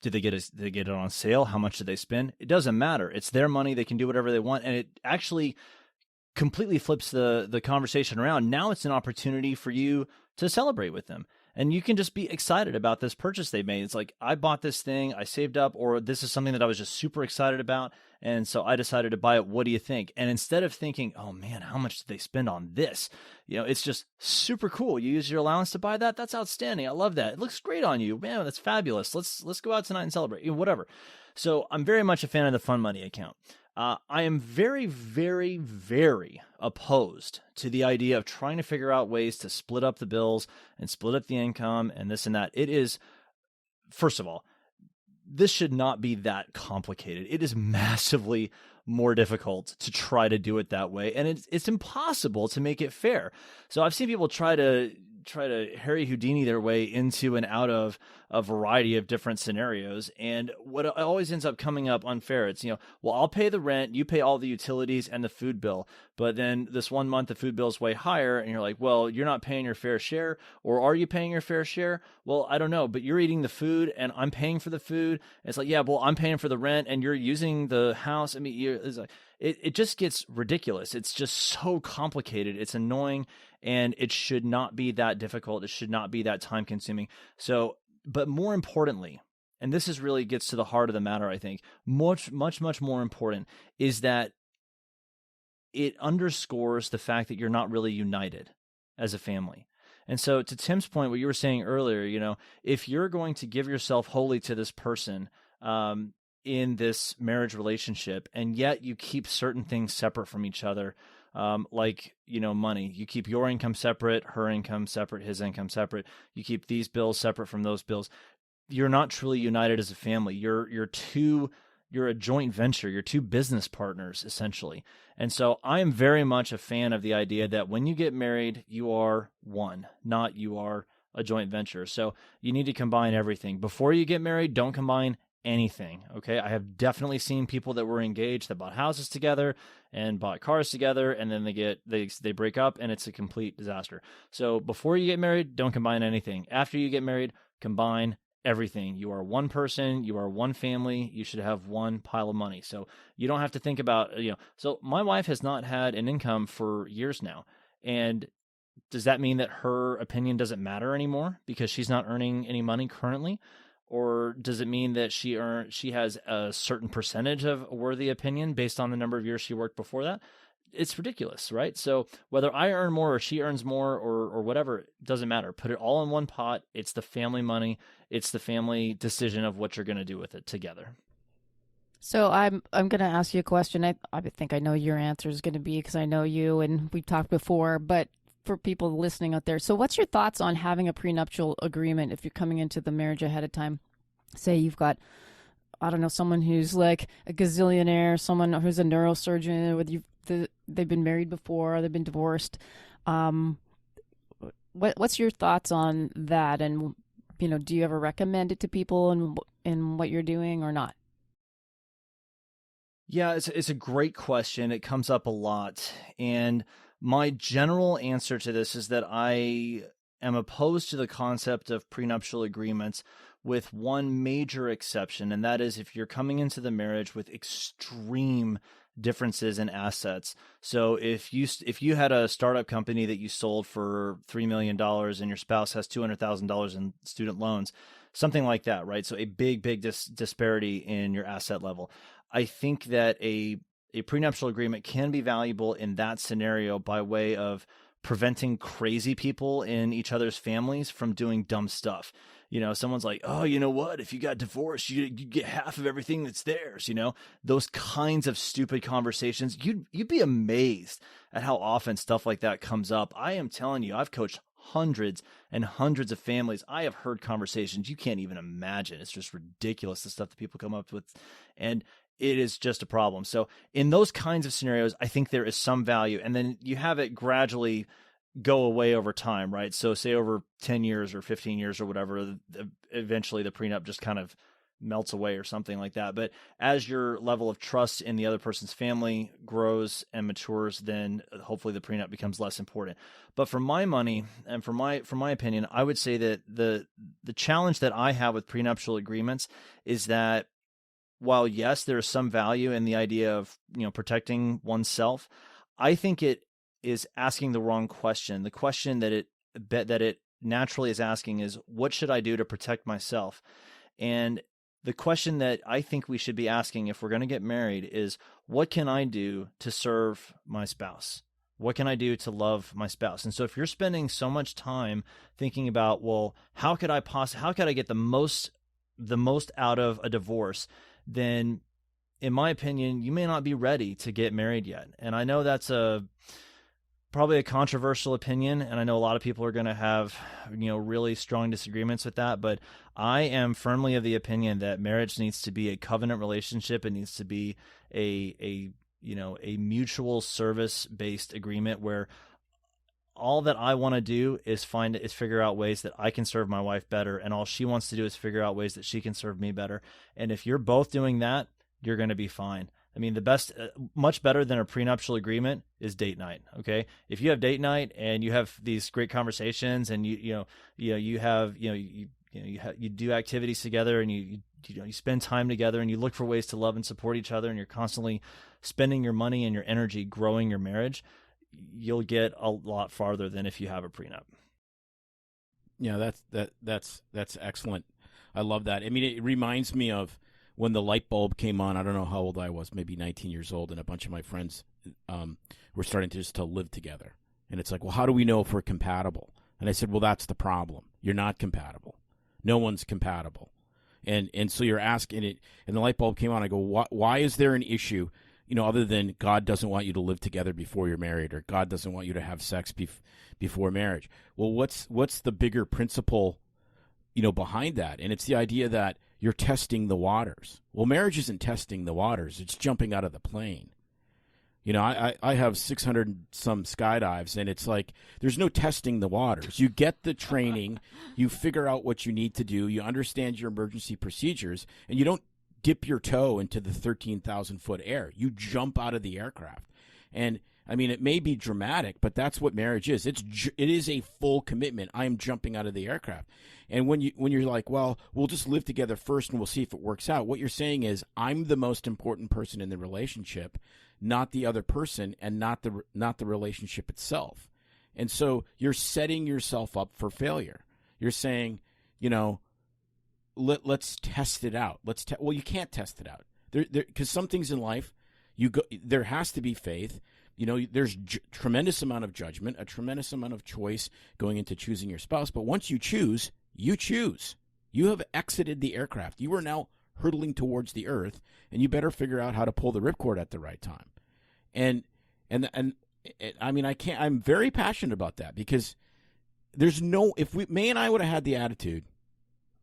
Did they get it on sale? How much did they spend? It doesn't matter. It's their money. They can do whatever they want. And it actually completely flips the conversation around. Now it's an opportunity for you to celebrate with them. And you can just be excited about this purchase they made. It's like, I bought this thing, I saved up, or this is something that I was just super excited about, and so I decided to buy it. What do you think? And instead of thinking, oh man, how much did they spend on this? It's just super cool. You use your allowance to buy that? That's outstanding. I love that. It looks great on you. Man, that's fabulous. Let's go out tonight and celebrate. Whatever. So I'm very much a fan of the fun money account. I am very, very, very opposed to the idea of trying to figure out ways to split up the bills and split up the income and this and that. It is, first of all, this should not be that complicated. It is massively more difficult to try to do it that way, and it's impossible to make it fair. So I've seen people try to Harry Houdini their way into and out of a variety of different scenarios. And what always ends up coming up unfair, it's, well, I'll pay the rent, you pay all the utilities and the food bill. But then this one month, the food bill is way higher. And you're like, well, you're not paying your fair share. Or are you paying your fair share? Well, I don't know, but you're eating the food and I'm paying for the food. It's like, yeah, well, I'm paying for the rent and you're using the house. I mean, it's like, it just gets ridiculous. It's just so complicated. It's annoying, and it should not be that difficult. It should not be that time consuming. So, but more importantly, and this is really gets to the heart of the matter, I think, much more important is that it underscores the fact that you're not really united as a family. And so to Tim's point, what you were saying earlier, if you're going to give yourself wholly to this person, in this marriage relationship, and yet you keep certain things separate from each other, like, money. You keep your income separate, her income separate, his income separate. You keep these bills separate from those bills. You're not truly united as a family. You're a joint venture. You're two business partners, essentially. And so I am very much a fan of the idea that when you get married, you are one, not you are a joint venture. So you need to combine everything. Before you get married, don't combine anything. Okay. I have definitely seen people that were engaged that bought houses together and bought cars together, and then they break up and it's a complete disaster. So before you get married, don't combine anything. After you get married, combine everything. You are one person, you are one family, you should have one pile of money. So you don't have to think about, so my wife has not had an income for years now. And does that mean that her opinion doesn't matter anymore because she's not earning any money currently? Or does it mean that she has a certain percentage of a worthy opinion based on the number of years she worked before that? It's ridiculous, right? So whether I earn more or she earns more or whatever, it doesn't matter. Put it all in one pot. It's the family money. It's the family decision of what you're going to do with it together. So I'm going to ask you a question. I think I know your answer is going to be, because I know you and we've talked before, but for people listening out there. So what's your thoughts on having a prenuptial agreement if you're coming into the marriage ahead of time? Say you've got, I don't know, someone who's like a gazillionaire, someone who's a neurosurgeon, whether they've been married before, they've been divorced. What's your thoughts on that? And, do you ever recommend it to people in what you're doing or not? Yeah, it's a great question. It comes up a lot. And my general answer to this is that I am opposed to the concept of prenuptial agreements with one major exception, and that is if you're coming into the marriage with extreme differences in assets. So if you had a startup company that you sold for $3 million and your spouse has $200,000 in student loans, something like that, right? So a big disparity in your asset level. I think that a prenuptial agreement can be valuable in that scenario by way of preventing crazy people in each other's families from doing dumb stuff. someone's like, oh, you know what? If you got divorced, you get half of everything that's theirs. Those kinds of stupid conversations. You'd be amazed at how often stuff like that comes up. I am telling you, I've coached hundreds and hundreds of families. I have heard conversations you can't even imagine. It's just ridiculous, the stuff that people come up with. And it is just a problem. So in those kinds of scenarios, I think there is some value. And then you have it gradually go away over time, right? So say over 10 years or 15 years or whatever, eventually the prenup just kind of melts away or something like that. But as your level of trust in the other person's family grows and matures, then hopefully the prenup becomes less important. But for my money and for my opinion, I would say that the challenge that I have with prenuptial agreements is that while yes, there is some value in the idea of, protecting oneself, I think it is asking the wrong question. The question that it naturally is asking is, what should I do to protect myself? And the question that I think we should be asking if we're going to get married is, what can I do to serve my spouse? What can I do to love my spouse? And so if you're spending so much time thinking about, well, how could I get the most out of a divorce, then in my opinion, you may not be ready to get married yet. And I know that's probably a controversial opinion, and I know a lot of people are going to have, really strong disagreements with that, but I am firmly of the opinion that marriage needs to be a covenant relationship. It needs to be a mutual service-based agreement where all that I want to do is figure out ways that I can serve my wife better, and all she wants to do is figure out ways that she can serve me better. And if you're both doing that, you're going to be fine. I mean, the best, much better than a prenuptial agreement is date night. Okay, if you have date night and you have these great conversations, and you do activities together, and you spend time together, and you look for ways to love and support each other, and you're constantly spending your money and your energy growing your marriage, you'll get a lot farther than if you have a prenup. Yeah, that's excellent. I love that. I mean, it reminds me of when the light bulb came on. I don't know how old I was, maybe 19 years old, and a bunch of my friends were starting to live together. And it's like, well, how do we know if we're compatible? And I said, well, that's the problem. You're not compatible. No one's compatible. And so you're asking it, and the light bulb came on. I go, why is there an issue, other than God doesn't want you to live together before you're married, or God doesn't want you to have sex before marriage? Well, what's the bigger principle, behind that? And it's the idea that you're testing the waters. Well, marriage isn't testing the waters. It's jumping out of the plane. I have 600 some skydives, and it's like there's no testing the waters. You get the training, you figure out what you need to do, you understand your emergency procedures, and you don't dip your toe into the 13,000-foot air. You jump out of the aircraft. And I mean, it may be dramatic, but that's what marriage is. It is a full commitment. I am jumping out of the aircraft. And when you're like, well, we'll just live together first and we'll see if it works out, what you're saying is, I'm the most important person in the relationship, not the other person, and not the relationship itself. And so you're setting yourself up for failure. You're saying, let's test it out. Well, you can't test it out because some things in life, there has to be faith. There's tremendous amount of judgment, a tremendous amount of choice going into choosing your spouse. But once you choose, you choose. You have exited the aircraft. You are now hurtling towards the earth, and you better figure out how to pull the ripcord at the right time. And I mean, I'm very passionate about that, because if May and I would have had the attitude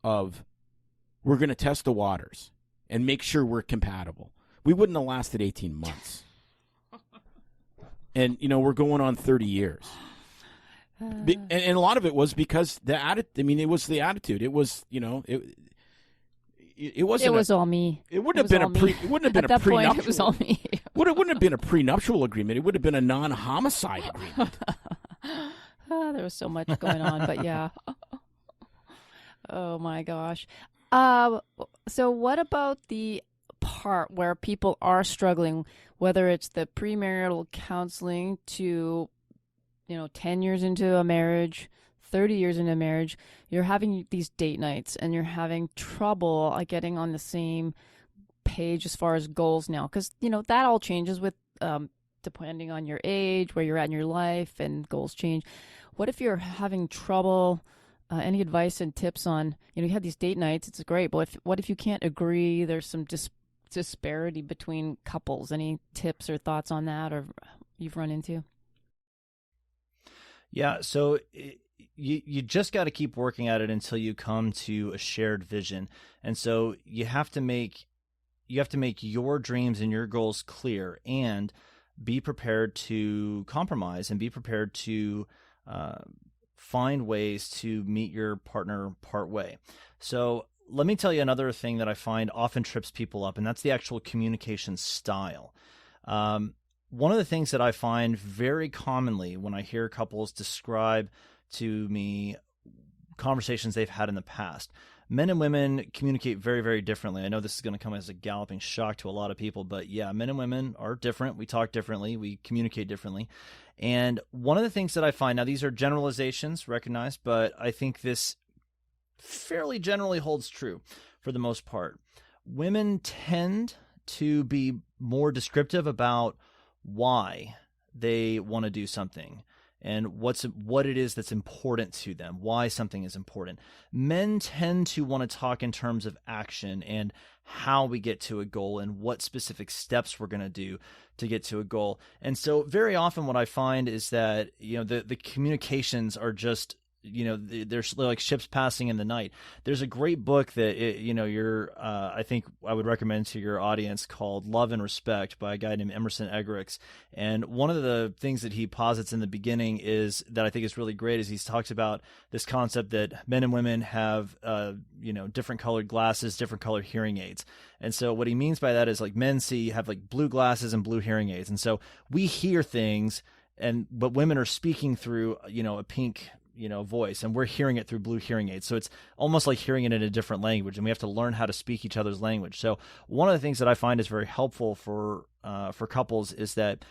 of, we're going to test the waters and make sure we're compatible, we wouldn't have lasted 18 months. And, we're going on 30 years. And a lot of it was because it was the attitude. It was, it wasn't. It was all me. It wouldn't have been It wouldn't have been At a that point, prenuptial. it was all me. It wouldn't have been a prenuptial agreement. It would have been a non-homicide agreement. There was so much going on, but yeah. Oh my gosh. So what about the part where people are struggling, whether it's the premarital counseling to, 10 years into a marriage, 30 years into a marriage, you're having these date nights and you're having trouble getting on the same page as far as goals now, because, that all changes with depending on your age, where you're at in your life, and goals change. What if you're having trouble Any advice and tips on, you had these date nights, it's great, but what if you can't agree? There's some disparity between couples. Any tips or thoughts on that, or you've run into? Yeah, so you just got to keep working at it until you come to a shared vision. And so you have to make your dreams and your goals clear, and be prepared to compromise, and be prepared to find ways to meet your partner part way. So let me tell you another thing that I find often trips people up, and that's the actual communication style. One of the things that I find very commonly when I hear couples describe to me conversations they've had in the past, men and women communicate very, very differently. I know this is going to come as a galloping shock to a lot of people, but yeah, men and women are different. We talk differently. We communicate differently. And one of the things that I find, now these are generalizations, recognized, but I think this fairly generally holds true for the most part. Women tend to be more descriptive about why they want to do something and what it is that's important to them, why something is important. Men tend to want to talk in terms of action and how we get to a goal and what specific steps we're going to do to get to a goal. And so very often what I find is that, the communications are just, they're like ships passing in the night. There's a great book that, I think I would recommend to your audience called Love and Respect by a guy named Emerson Eggerichs. And one of the things that he posits in the beginning is that I think is really great is he talks about this concept that men and women have, different colored glasses, different colored hearing aids. And so what he means by that is like men have like blue glasses and blue hearing aids. And so we hear things but women are speaking through, a pink voice, and we're hearing it through blue hearing aids. So it's almost like hearing it in a different language, and we have to learn how to speak each other's language. So one of the things that I find is very helpful for couples is that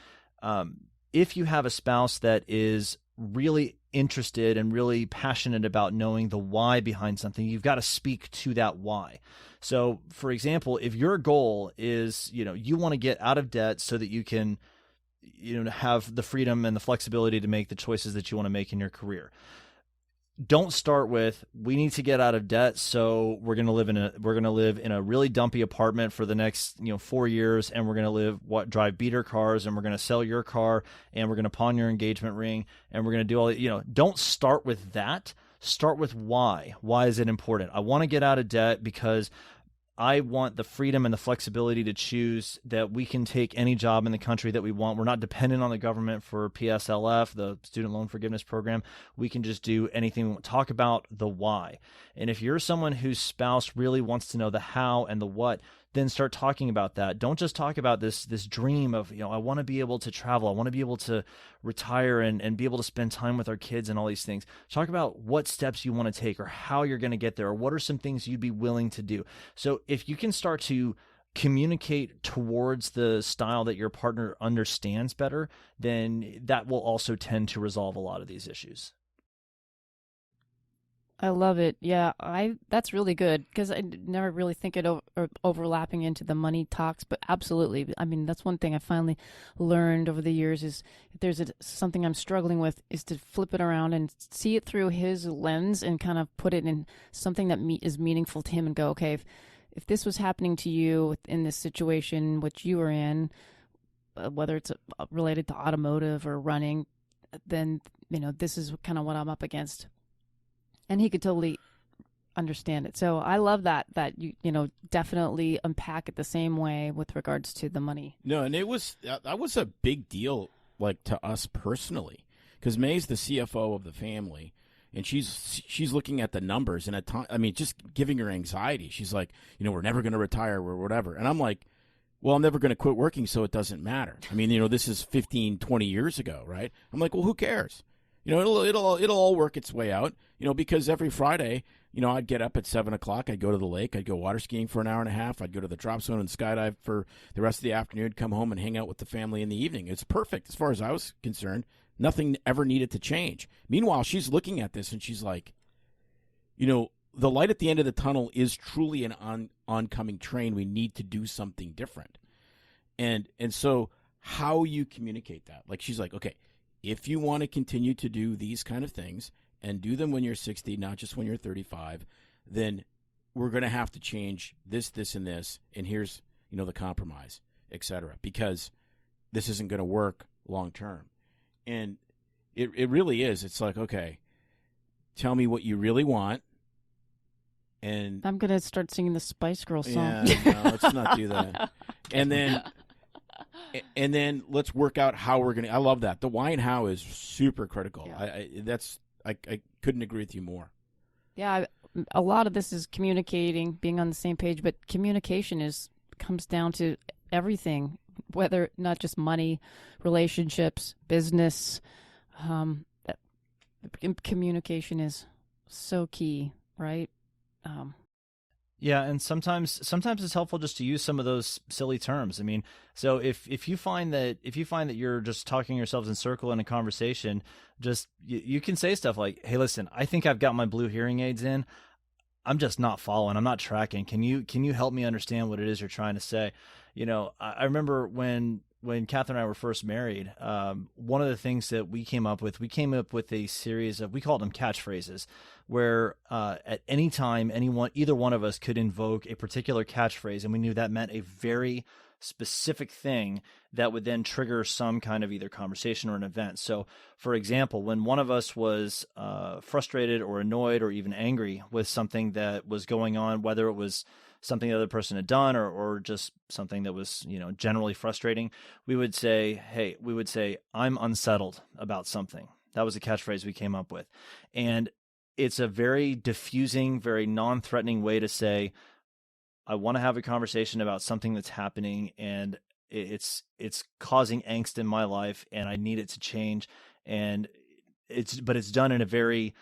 if you have a spouse that is really interested and really passionate about knowing the why behind something, you've got to speak to that why. So for example, if your goal is, you want to get out of debt so that you can have the freedom and the flexibility to make the choices that you want to make in your career. Don't start with, we need to get out of debt, so we're going to live in a really dumpy apartment for the next 4 years, and we're going to drive beater cars, and we're going to sell your car, and we're going to pawn your engagement ring, and we're going to do all don't start with that. Start with why. Why is it important? I want to get out of debt because I want the freedom and the flexibility to choose that we can take any job in the country that we want. We're not dependent on the government for PSLF, the Student Loan Forgiveness Program. We can just do anything we want. Talk about the why. And if you're someone whose spouse really wants to know the how and the what, then start talking about that. Don't just talk about this dream of, I want to be able to travel. I want to be able to retire and be able to spend time with our kids and all these things. Talk about what steps you want to take or how you're going to get there, or what are some things you'd be willing to do. So if you can start to communicate towards the style that your partner understands better, then that will also tend to resolve a lot of these issues. I love it. Yeah, that's really good, because I never really think it overlapping into the money talks, but absolutely. I mean, that's one thing I finally learned over the years is if there's something I'm struggling with, is to flip it around and see it through his lens and kind of put it in something that is meaningful to him, and go, okay, if this was happening to you in this situation which you were in, whether it's related to automotive or running, then this is kind of what I'm up against. And he could totally understand it. So I love that you definitely unpack it the same way with regards to the money. No, and that was a big deal, like, to us personally, because May's the CFO of the family, and she's looking at the numbers, and at time, I mean, just giving her anxiety. She's like, we're never going to retire or whatever. And I'm like, well, I'm never going to quit working, so it doesn't matter. I mean, this is 15, 20 years ago, right? I'm like, well, who cares? It'll all work its way out, because every Friday, I'd get up at 7 o'clock. I'd go to the lake. I'd go water skiing for an hour and a half. I'd go to the drop zone and skydive for the rest of the afternoon, come home and hang out with the family in the evening. It's perfect as far as I was concerned. Nothing ever needed to change. Meanwhile, she's looking at this and she's like, the light at the end of the tunnel is truly an oncoming train. We need to do something different. And so how you communicate that? Like, she's like, okay, if you want to continue to do these kind of things, and do them when you're 60, not just when you're 35, then we're going to have to change this, and this, and here's, the compromise, et cetera, because this isn't going to work long term. And it really is. It's like, okay, tell me what you really want. And I'm going to start singing the Spice Girl song. Yeah, no, let's not do that. And then let's work out how we're going to. I love that. The why and how is super critical. Yeah. I couldn't agree with you more. Yeah, a lot of this is communicating, being on the same page, but communication comes down to everything, whether not just money, relationships, business. Communication is so key, right? Yeah, and sometimes it's helpful just to use some of those silly terms. I mean, so if you find that you're just talking yourselves in circle in a conversation, just you can say stuff like, "Hey, listen, I think I've got my blue hearing aids in. I'm just not following. I'm not tracking. Can you help me understand what it is you're trying to say?" I remember when Catherine and I were first married, one of the things that we came up with a series of, we called them catchphrases, where at any time, either one of us could invoke a particular catchphrase, and we knew that meant a very specific thing that would then trigger some kind of either conversation or an event. So, for example, when one of us was frustrated or annoyed or even angry with something that was going on, whether it was something the other person had done or just something that was, generally frustrating, we would say, "I'm unsettled about something." That was a catchphrase we came up with. And it's a very diffusing, very non-threatening way to say, I want to have a conversation about something that's happening and it's causing angst in my life and I need it to change. And it's done in a very,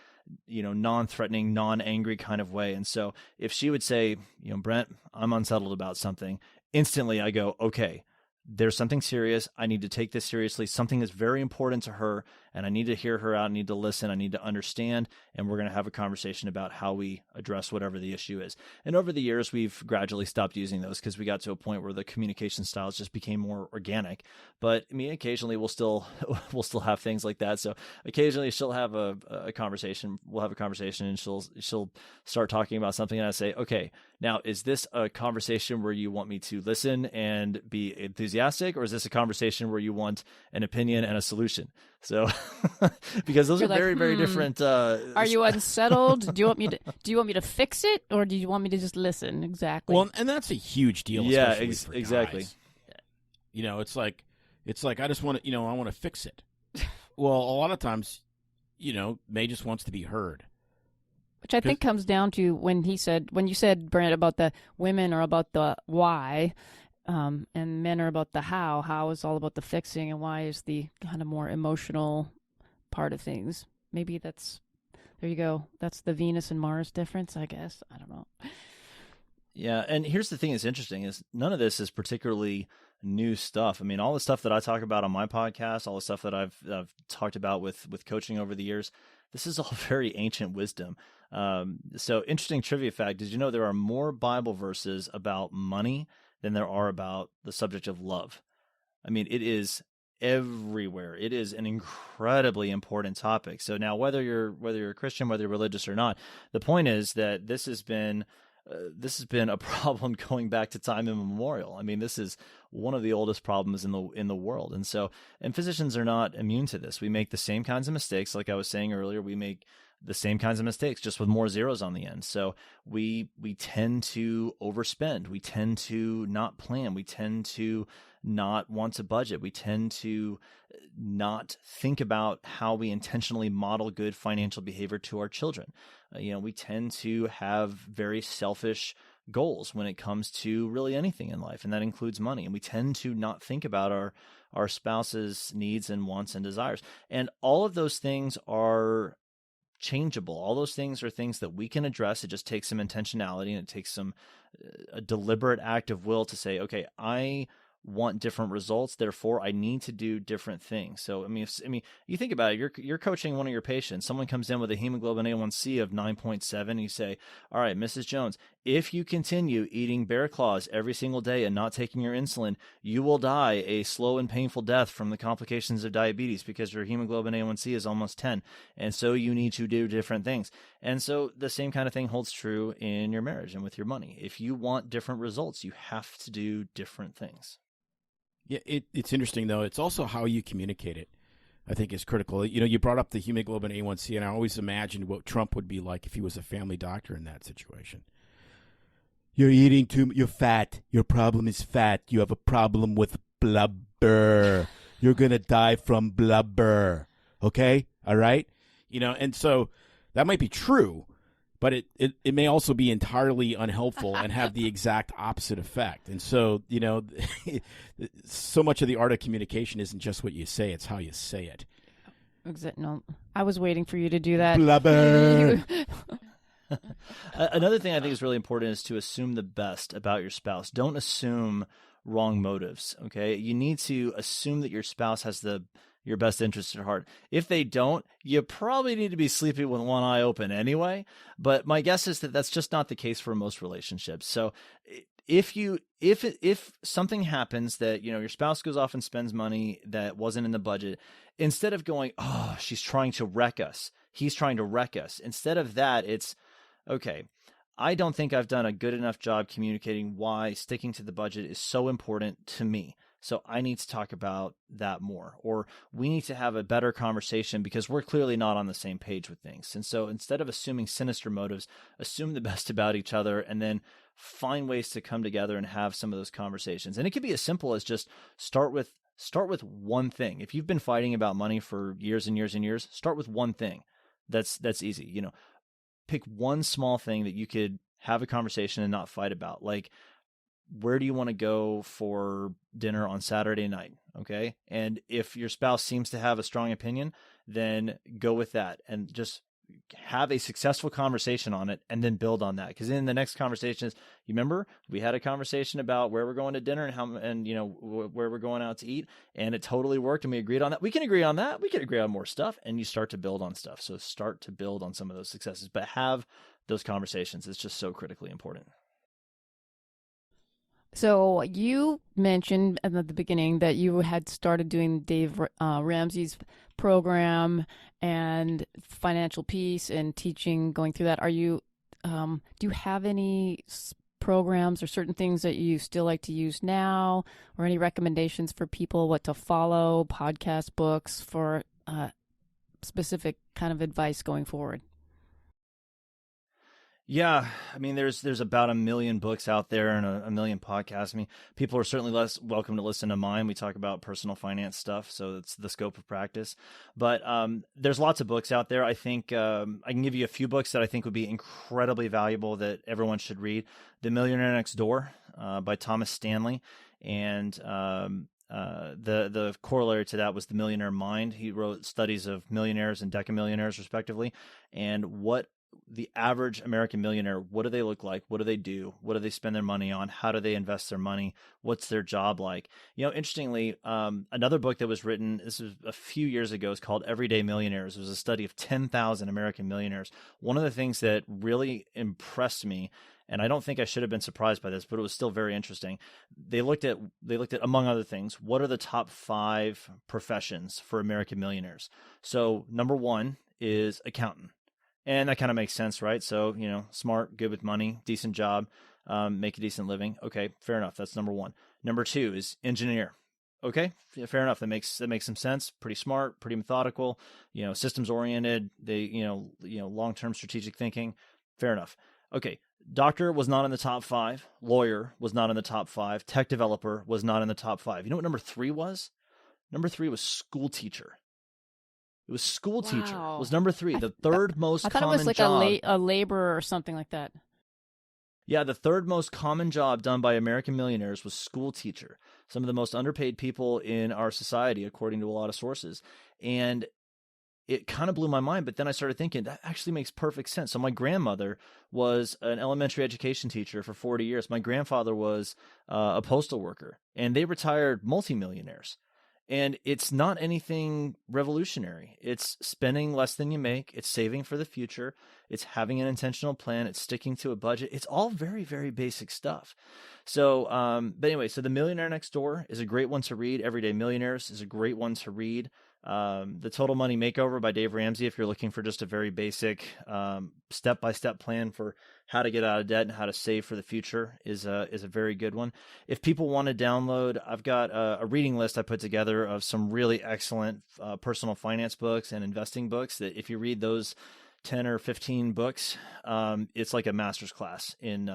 non-threatening, non-angry kind of way. And so if she would say, "Brent, I'm unsettled about something," instantly I go, okay, there's something serious. I need to take this seriously. Something is very important to her, and I need to hear her out. I need to listen. I need to understand, and we're going to have a conversation about how we address whatever the issue is. And over the years, we've gradually stopped using those because we got to a point where the communication styles just became more organic. But I mean, occasionally we'll still have things like that. So occasionally she'll have a conversation. We'll have a conversation, and she'll start talking about something, and I say, okay, now is this a conversation where you want me to listen and be enthusiastic, or is this a conversation where you want an opinion and a solution? So, because those are very, very different. Are you unsettled? Do you want me to fix it, or do you want me to just listen? Exactly. Well, and that's a huge deal. Yeah, exactly. Guys. It's like I just want to, I want to fix it. Well, a lot of times, May just wants to be heard. Which I think comes down to when you said, Brent, about the women are about the why, and men are about the how. How is all about the fixing, and why is the kind of more emotional part of things. Maybe there you go. That's the Venus and Mars difference, I guess. I don't know. Yeah, and here's the thing that's interesting is none of this is particularly new stuff. I mean, all the stuff that I talk about on my podcast, all the stuff that I've talked about with coaching over the years, this is all very ancient wisdom. So interesting trivia fact, did you know there are more Bible verses about money than there are about the subject of love? I mean, it is everywhere. It is an incredibly important topic. So now whether you're a Christian, whether you're religious or not, the point is that this has been a problem going back to time immemorial. I mean, this is one of the oldest problems in the world. And physicians are not immune to this. We make the same kinds of mistakes. Like I was saying earlier, we make the same kinds of mistakes, just with more zeros on the end. So we tend to overspend. We tend to not plan. We tend to not want to budget. We tend to not think about how we intentionally model good financial behavior to our children. We tend to have very selfish goals when it comes to really anything in life, and that includes money. And we tend to not think about our spouse's needs and wants and desires. And all of those things are changeable. All those things are things that we can address. It just takes some intentionality, and it takes a deliberate act of will to say, okay, I want different results. Therefore, I need to do different things. So, you think about it. You're coaching one of your patients. Someone comes in with a hemoglobin A1C of 9.7. You say, all right, Mrs. Jones, if you continue eating bear claws every single day and not taking your insulin, you will die a slow and painful death from the complications of diabetes because your hemoglobin A1C is almost 10. And so you need to do different things. And so the same kind of thing holds true in your marriage and with your money. If you want different results, you have to do different things. Yeah, it's interesting, though. It's also how you communicate it, I think, is critical. You brought up the hemoglobin A1C, and I always imagined what Trump would be like if he was a family doctor in that situation. You're eating you're fat. Your problem is fat. You have a problem with blubber. You're going to die from blubber. Okay? All right? And so that might be true, but it may also be entirely unhelpful and have the exact opposite effect. And so, so much of the art of communication isn't just what you say, it's how you say it. No, I was waiting for you to do that. Blubber. Another thing I think is really important is to assume the best about your spouse. Don't assume wrong motives, okay? You need to assume that your spouse has your best interest at heart. If they don't, you probably need to be sleeping with one eye open anyway. But my guess is that that's just not the case for most relationships. So if something happens that, your spouse goes off and spends money that wasn't in the budget, instead of going, oh, she's trying to wreck us, he's trying to wreck us. Instead of that, it's, okay, I don't think I've done a good enough job communicating why sticking to the budget is so important to me. So I need to talk about that more, or we need to have a better conversation because we're clearly not on the same page with things. And so instead of assuming sinister motives, assume the best about each other and then find ways to come together and have some of those conversations. And it could be as simple as just start with one thing. If you've been fighting about money for years and years and years, start with one thing. That's easy. Pick one small thing that you could have a conversation and not fight about. Like, where do you want to go for dinner on Saturday night? Okay. And if your spouse seems to have a strong opinion, then go with that and just have a successful conversation on it and then build on that. Because in the next conversations, you remember we had a conversation about where we're going to dinner and where we're going out to eat, and it totally worked and we agreed on that. We can agree on that. We can agree on more stuff, and you start to build on stuff. So start to build on some of those successes, but have those conversations. It's just so critically important. So you mentioned at the beginning that you had started doing Dave Ramsey's program and financial peace and teaching, going through that. Do you have any programs or certain things that you still like to use now, or any recommendations for people, what to follow, podcast, books, for specific kind of advice going forward? Yeah, there's about 1 million books out there and a million podcasts. People are certainly less welcome to listen to mine. We talk about personal finance stuff, so it's the scope of practice. But there's lots of books out there. I think I can give you a few books that I think would be incredibly valuable that everyone should read. The Millionaire Next Door by Thomas Stanley, and the corollary to that was The Millionaire Mind. He wrote studies of millionaires and decamillionaires, respectively, and what the average American millionaire, what do they look like? What do they do? What do they spend their money on? How do they invest their money? What's their job like? Interestingly, another book that was written, this was a few years ago, is called Everyday Millionaires. It was a study of 10,000 American millionaires. One of the things that really impressed me, and I don't think I should have been surprised by this, but it was still very interesting. They looked at, among other things, what are the top 5 professions for American millionaires? So number 1 is accountant. And that kind of makes sense, right? So, smart, good with money, decent job, make a decent living. Okay, fair enough. That's number 1. Number 2 is engineer. Okay, fair enough. That makes some sense. Pretty smart, pretty methodical, systems oriented. They, long-term strategic thinking. Fair enough. Okay, doctor was not in the top 5. Lawyer was not in the top 5. Tech developer was not in the top 5. You know what number 3 was? Number 3 was school teacher. It was school teacher. Was number 3, the third most common job. I thought it was like a laborer or something like that. Yeah, the third most common job done by American millionaires was school teacher. Some of the most underpaid people in our society, according to a lot of sources. And it kind of blew my mind. But then I started thinking that actually makes perfect sense. So my grandmother was an elementary education teacher for 40 years. My grandfather was a postal worker, and they retired multimillionaires. And it's not anything revolutionary. It's spending less than you make. It's saving for the future. It's having an intentional plan. It's sticking to a budget. It's all very, very basic stuff. So, but anyway, so The Millionaire Next Door is a great one to read. Everyday Millionaires is a great one to read. The Total Money Makeover by Dave Ramsey, if you're looking for just a very basic step-by-step plan for how to get out of debt and how to save for the future, is a very good one. If people want to download, I've got a reading list I put together of some really excellent personal finance books and investing books that if you read those 10 or 15 books, it's like a master's class in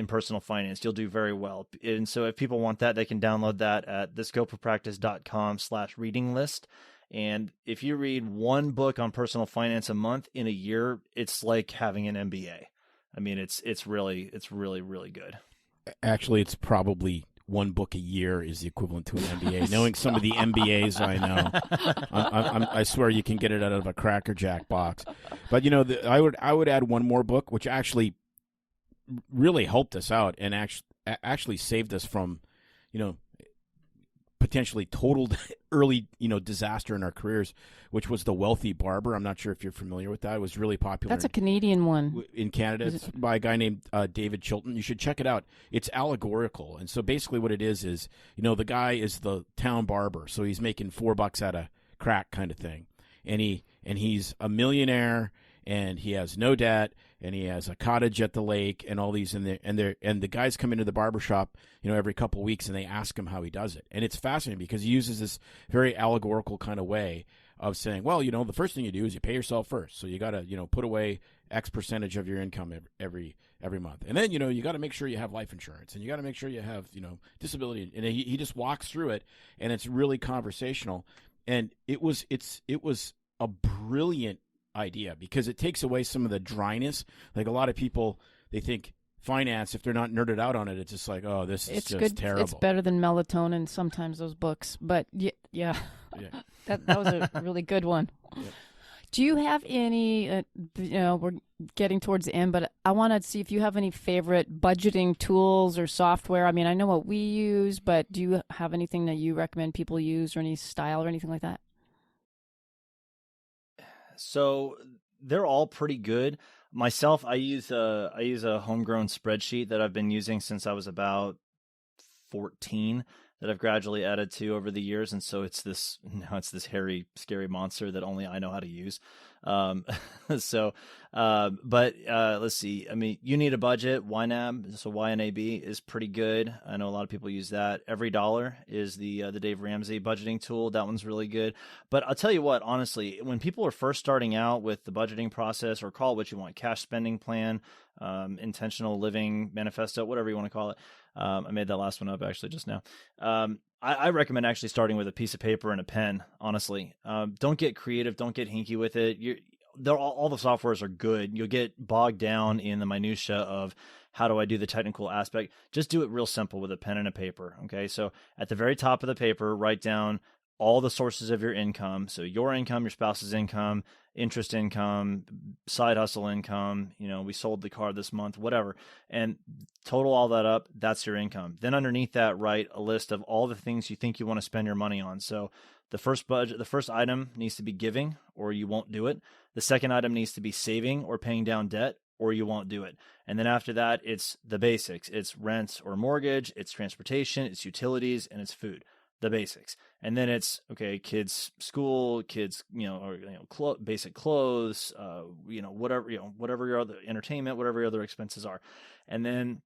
personal finance. You'll do very well. And so if people want that, they can download that at thescopeofpractice.com/reading list. And if you read one book on personal finance a month in a year, it's like having an MBA. I mean, it's really, really good. Actually, it's probably one book a year is the equivalent to an MBA. Knowing some of the MBAs I know, I swear you can get it out of a Cracker Jack box. But I would add one more book, which actually really helped us out and actually saved us from, potentially total early, disaster in our careers, which was The Wealthy Barber. I'm not sure if you're familiar with that. It was really popular. That's a Canadian one. In Canada. It's by a guy named David Chilton. You should check it out. It's allegorical. And so basically what it is, the guy is the town barber. So he's making $4 out of crack kind of thing. And he's a millionaire, and he has no debt, and he has a cottage at the lake, and all these, and the guys come into the barbershop, every couple of weeks, and they ask him how he does it. And it's fascinating because he uses this very allegorical kind of way of saying, well, the first thing you do is you pay yourself first. So you got to, put away X percentage of your income every month. And then, you got to make sure you have life insurance, and you got to make sure you have, disability. And he just walks through it, and it's really conversational. And it was a brilliant idea because it takes away some of the dryness. Like a lot of people, they think finance, if they're not nerded out on it, it's just like, oh, this is just good. Terrible. It's better than melatonin sometimes, those books. But yeah. that was a really good one. Yeah. Do you have any, we're getting towards the end, but I want to see if you have any favorite budgeting tools or software. I mean, I know what we use, but do you have anything that you recommend people use or any style or anything like that? So they're all pretty good. Myself, I use a homegrown spreadsheet that I've been using since I was about 14 that I've gradually added to over the years. And so it's this hairy, scary monster that only I know how to use. Let's see. I mean, you need a budget. YNAB, so YNAB is pretty good. I know a lot of people use that. Every Dollar is the Dave Ramsey budgeting tool. That one's really good. But I'll tell you what, honestly, when people are first starting out with the budgeting process, or call it what you want, cash spending plan, intentional living manifesto, whatever you want to call it. I made that last one up actually just now. I recommend actually starting with a piece of paper and a pen, honestly. Don't get creative. Don't get hinky with it. All the softwares are good. You'll get bogged down in the minutia of how do I do the technical aspect. Just do it real simple with a pen and a paper, okay? So at the very top of the paper, write down all the sources of your income. So your income, your spouse's income, interest income, side hustle income, we sold the car this month, whatever, and total all that up, that's your income. Then underneath that, write a list of all the things you think you want to spend your money on. So the first item needs to be giving, or you won't do it. The second item needs to be saving or paying down debt, or you won't do it. And then after that, it's the basics. It's rent or mortgage, it's transportation, it's utilities, and it's food. The basics. And then it's kids school, basic clothes, whatever your other entertainment, whatever your other expenses are. And then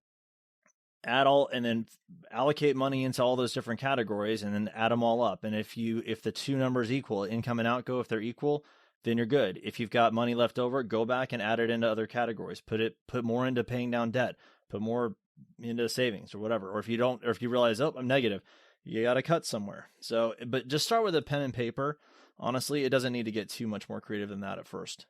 allocate money into all those different categories, and then add them all up. And if the two numbers equal, income and outgo, if they're equal, then you're good. If you've got money left over, go back and add it into other categories. Put more into paying down debt, put more into savings or whatever. Or if you realize, I'm negative, you got to cut somewhere. So, but just start with a pen and paper. Honestly, it doesn't need to get too much more creative than that at first.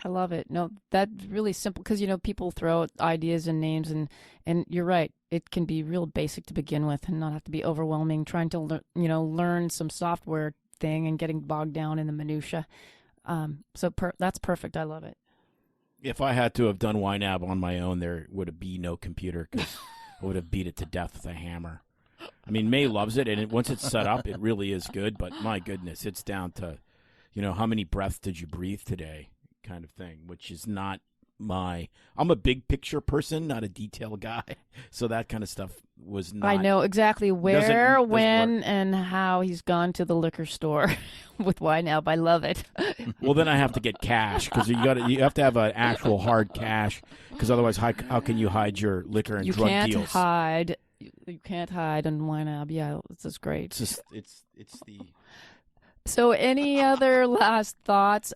I love it. No, that's really simple because, people throw out ideas and names and you're right. It can be real basic to begin with and not have to be overwhelming. Trying to learn some software thing and getting bogged down in the minutia. So that's perfect. I love it. If I had to have done YNAB on my own, there would be no computer because I would have beat it to death with a hammer. I mean, May loves it, and once it's set up, it really is good. But my goodness, it's down to, how many breaths did you breathe today kind of thing, which is not I'm a big picture person, not a detail guy. So that kind of stuff was not. I know exactly where, doesn't when, work. and how he's gone to the liquor store with YNAB. I love it. Well, then I have to get cash because you have to have an actual hard cash because otherwise, how can you hide your liquor and drug deals? You can't hide on YNAB. Yeah, this is great. It's just it's the. So, any other last thoughts,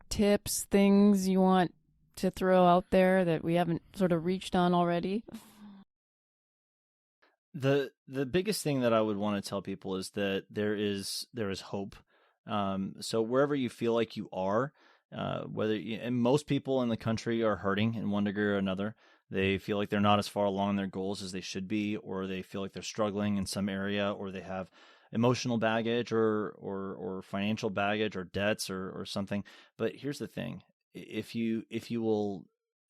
tips, things you want to throw out there that we haven't sort of reached on already? The biggest thing that I would want to tell people is that there is hope. So wherever you feel like you are, and most people in the country are hurting in one degree or another. They feel like they're not as far along their goals as they should be, or they feel like they're struggling in some area, or they have emotional baggage or financial baggage or debts or something. But here's the thing. If you will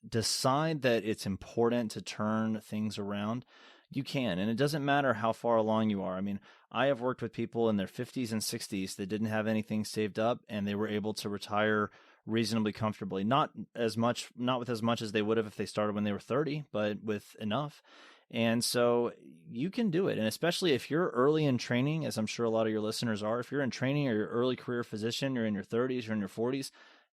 decide that it's important to turn things around, you can. And it doesn't matter how far along you are. I mean, I have worked with people in their 50s and 60s that didn't have anything saved up, and they were able to retire reasonably comfortably. Not with as much as they would have if they started when they were 30, but with enough. And so you can do it. And especially if you're early in training, as I'm sure a lot of your listeners are, if you're in training or you're an early career physician, you're in your 30s, you're in your 40s,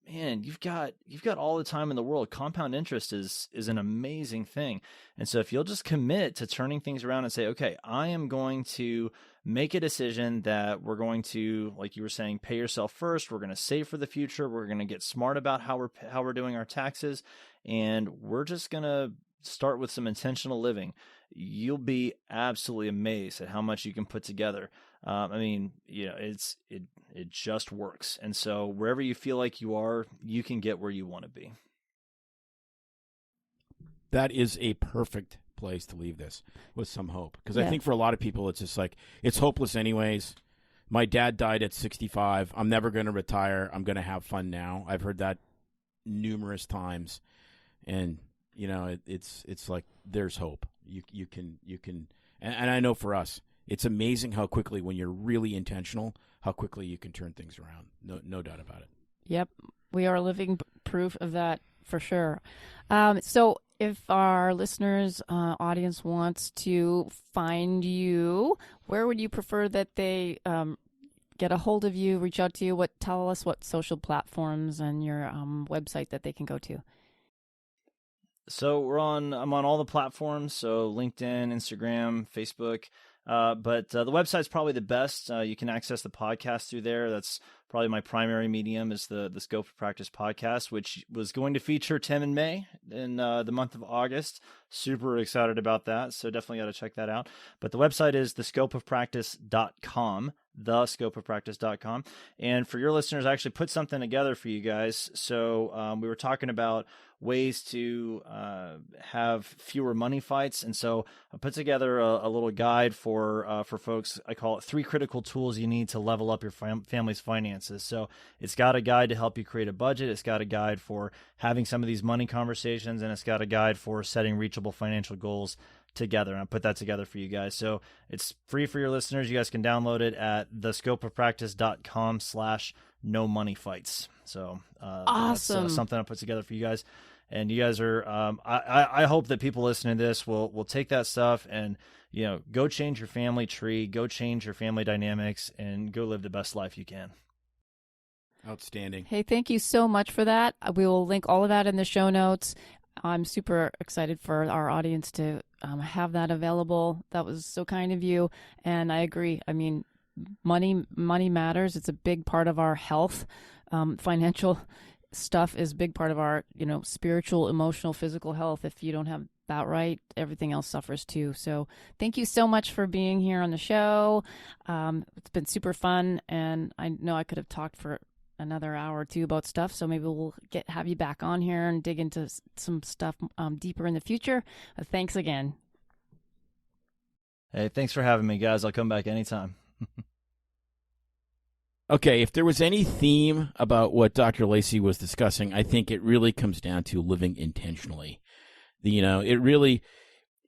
man, you've got all the time in the world. Compound interest is an amazing thing. And so if you'll just commit to turning things around and say, okay, I am going to make a decision that we're going to, like you were saying, pay yourself first. We're going to save for the future. We're going to get smart about how we're doing our taxes. And we're just going to start with some intentional living. You'll be absolutely amazed at how much you can put together. I mean, it just works. And so wherever you feel like you are, you can get where you want to be. That is a perfect place to leave this with some hope. Because Yeah. I think for a lot of people, it's just like, it's hopeless anyways. My dad died at 65. I'm never going to retire. I'm going to have fun now. I've heard that numerous times. And, it's like there's hope. You can, and I know for us, it's amazing how quickly, when you're really intentional, how quickly you can turn things around. No doubt about it. Yep. We are living proof of that for sure. So if our listeners, audience wants to find you, where would you prefer that they get a hold of you, reach out to you? Tell us what social platforms and your website that they can go to. So I'm on all the platforms. So LinkedIn, Instagram, Facebook. But the website's probably the best. You can access the podcast through there. That's probably my primary medium, is the Scope of Practice podcast, which was going to feature Tim and May in the month of August. Super excited about that. So definitely got to check that out. But the website is thescopeofpractice.com, thescopeofpractice.com. And for your listeners, I actually put something together for you guys. So we were talking about ways to have fewer money fights. And so I put together a little guide for folks. I call it 3 critical tools you need to level up your family's finances. So it's got a guide to help you create a budget. It's got a guide for having some of these money conversations, and it's got a guide for setting reachable financial goals together. And I put that together for you guys. So it's free for your listeners. You guys can download it at thescopeofpractice.com/no-money-fights. So awesome. That's something I put together for you guys. And you guys are, I hope that people listening to this will take that stuff and, go change your family tree, go change your family dynamics, and go live the best life you can. Outstanding. Hey, thank you so much for that. We will link all of that in the show notes. I'm super excited for our audience to have that available. That was so kind of you. And I agree. I mean, money matters. It's a big part of our health. Financial stuff is a big part of our, spiritual, emotional, physical health. If you don't have that right, everything else suffers too. So thank you so much for being here on the show. It's been super fun, and I know I could have talked for another hour or two about stuff, so maybe we'll have you back on here and dig into some stuff deeper in the future. Thanks again. Hey, thanks for having me, guys. I'll come back anytime. Okay, if there was any theme about what Dr. Lacey was discussing, I think it really comes down to living intentionally. It really,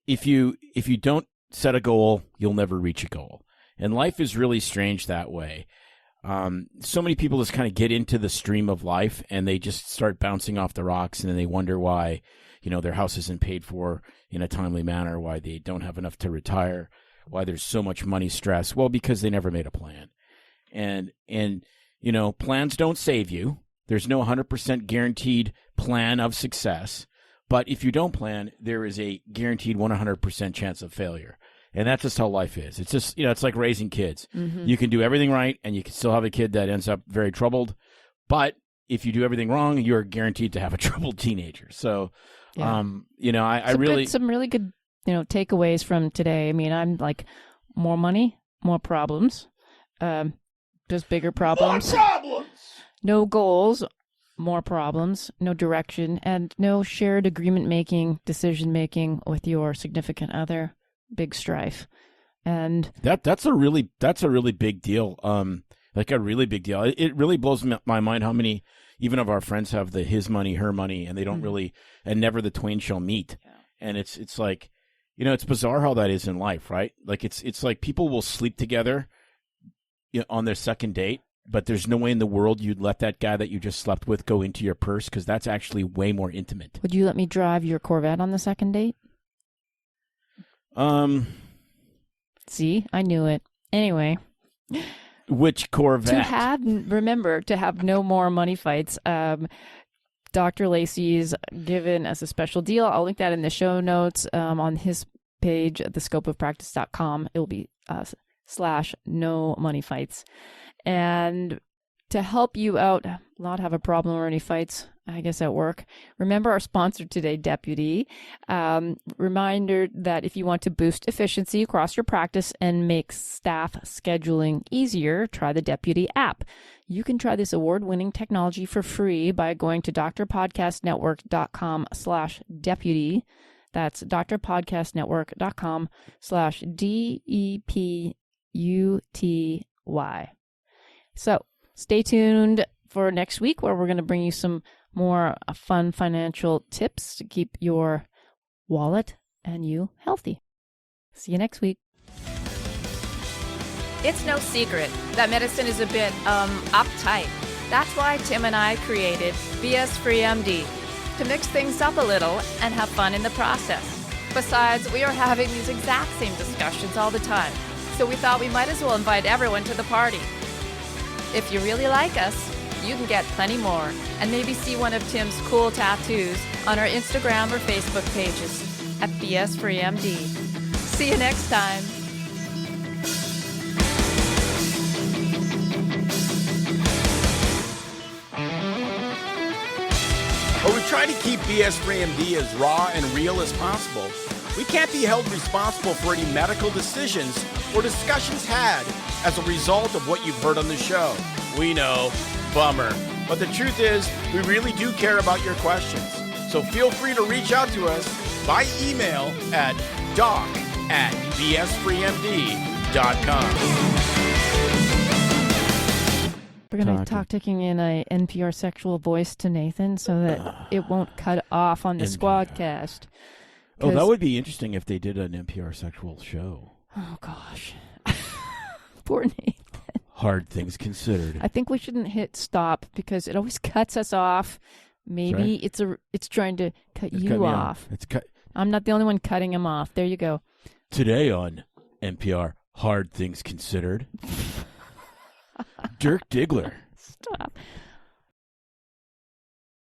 if you don't set a goal, you'll never reach a goal. And life is really strange that way. So many people just kind of get into the stream of life and they just start bouncing off the rocks, and then they wonder why, their house isn't paid for in a timely manner, why they don't have enough to retire, why there's so much money stress. Well, because they never made a plan. And plans don't save you. There's no 100% guaranteed plan of success. But if you don't plan, there is a guaranteed 100% chance of failure. And that's just how life is. It's just, it's like raising kids. Mm-hmm. You can do everything right, and you can still have a kid that ends up very troubled. But if you do everything wrong, you're guaranteed to have a troubled teenager. So, I really... Some really good, takeaways from today. I mean, I'm like, more money, more problems. Just bigger problems. More problems! No goals, more problems, no direction, and no shared agreement-making, decision-making with your significant other. Big strife. And that's a really big deal. Like a really big deal. It really blows my mind how many even of our friends have the his money, her money, and they don't really, and never the twain shall meet. Yeah. And it's like, it's bizarre how that is in life, right? Like it's like people will sleep together on their second date, but there's no way in the world you'd let that guy that you just slept with go into your purse, because that's actually way more intimate. Would you let me drive your Corvette on the second date? See, I knew it. Anyway. Which Corvette? Remember to have no more money fights. Dr. Lacey's given us a special deal. I'll link that in the show notes on his page at thescopeofpractice.com. It'll be /no money fights. And to help you out, not have a problem or any fights, I guess, at work, remember our sponsor today, Deputy. Reminder that if you want to boost efficiency across your practice and make staff scheduling easier, try the Deputy app. You can try this award-winning technology for free by going to drpodcastnetwork.com/deputy. That's drpodcastnetwork.com/DEPUTY. So stay tuned for next week, where we're going to bring you some more fun financial tips to keep your wallet and you healthy. See you next week. It's no secret that medicine is a bit, uptight. That's why Tim and I created BS Free MD, to mix things up a little and have fun in the process. Besides, we are having these exact same discussions all the time, so we thought we might as well invite everyone to the party. If you really like us, you can get plenty more, and maybe see one of Tim's cool tattoos on our Instagram or Facebook pages at BS Free MD. See you next time. While we try to keep BS Free MD as raw and real as possible, we can't be held responsible for any medical decisions or discussions had as a result of what you've heard on the show. We know, bummer. But the truth is, we really do care about your questions. So feel free to reach out to us by email at doc@bsfreemd.com. We're going to talk taking in a NPR sexual voice to Nathan so that it won't cut off on the Squadcast. Oh, that would be interesting if they did an NPR sexual show. Oh, gosh. Poor Nathan. Hard things considered. I think we shouldn't hit stop because it always cuts us off. Maybe it's trying to cut you off. I'm not the only one cutting him off. There you go. Today on NPR, Hard Things Considered, Dirk Diggler. Stop.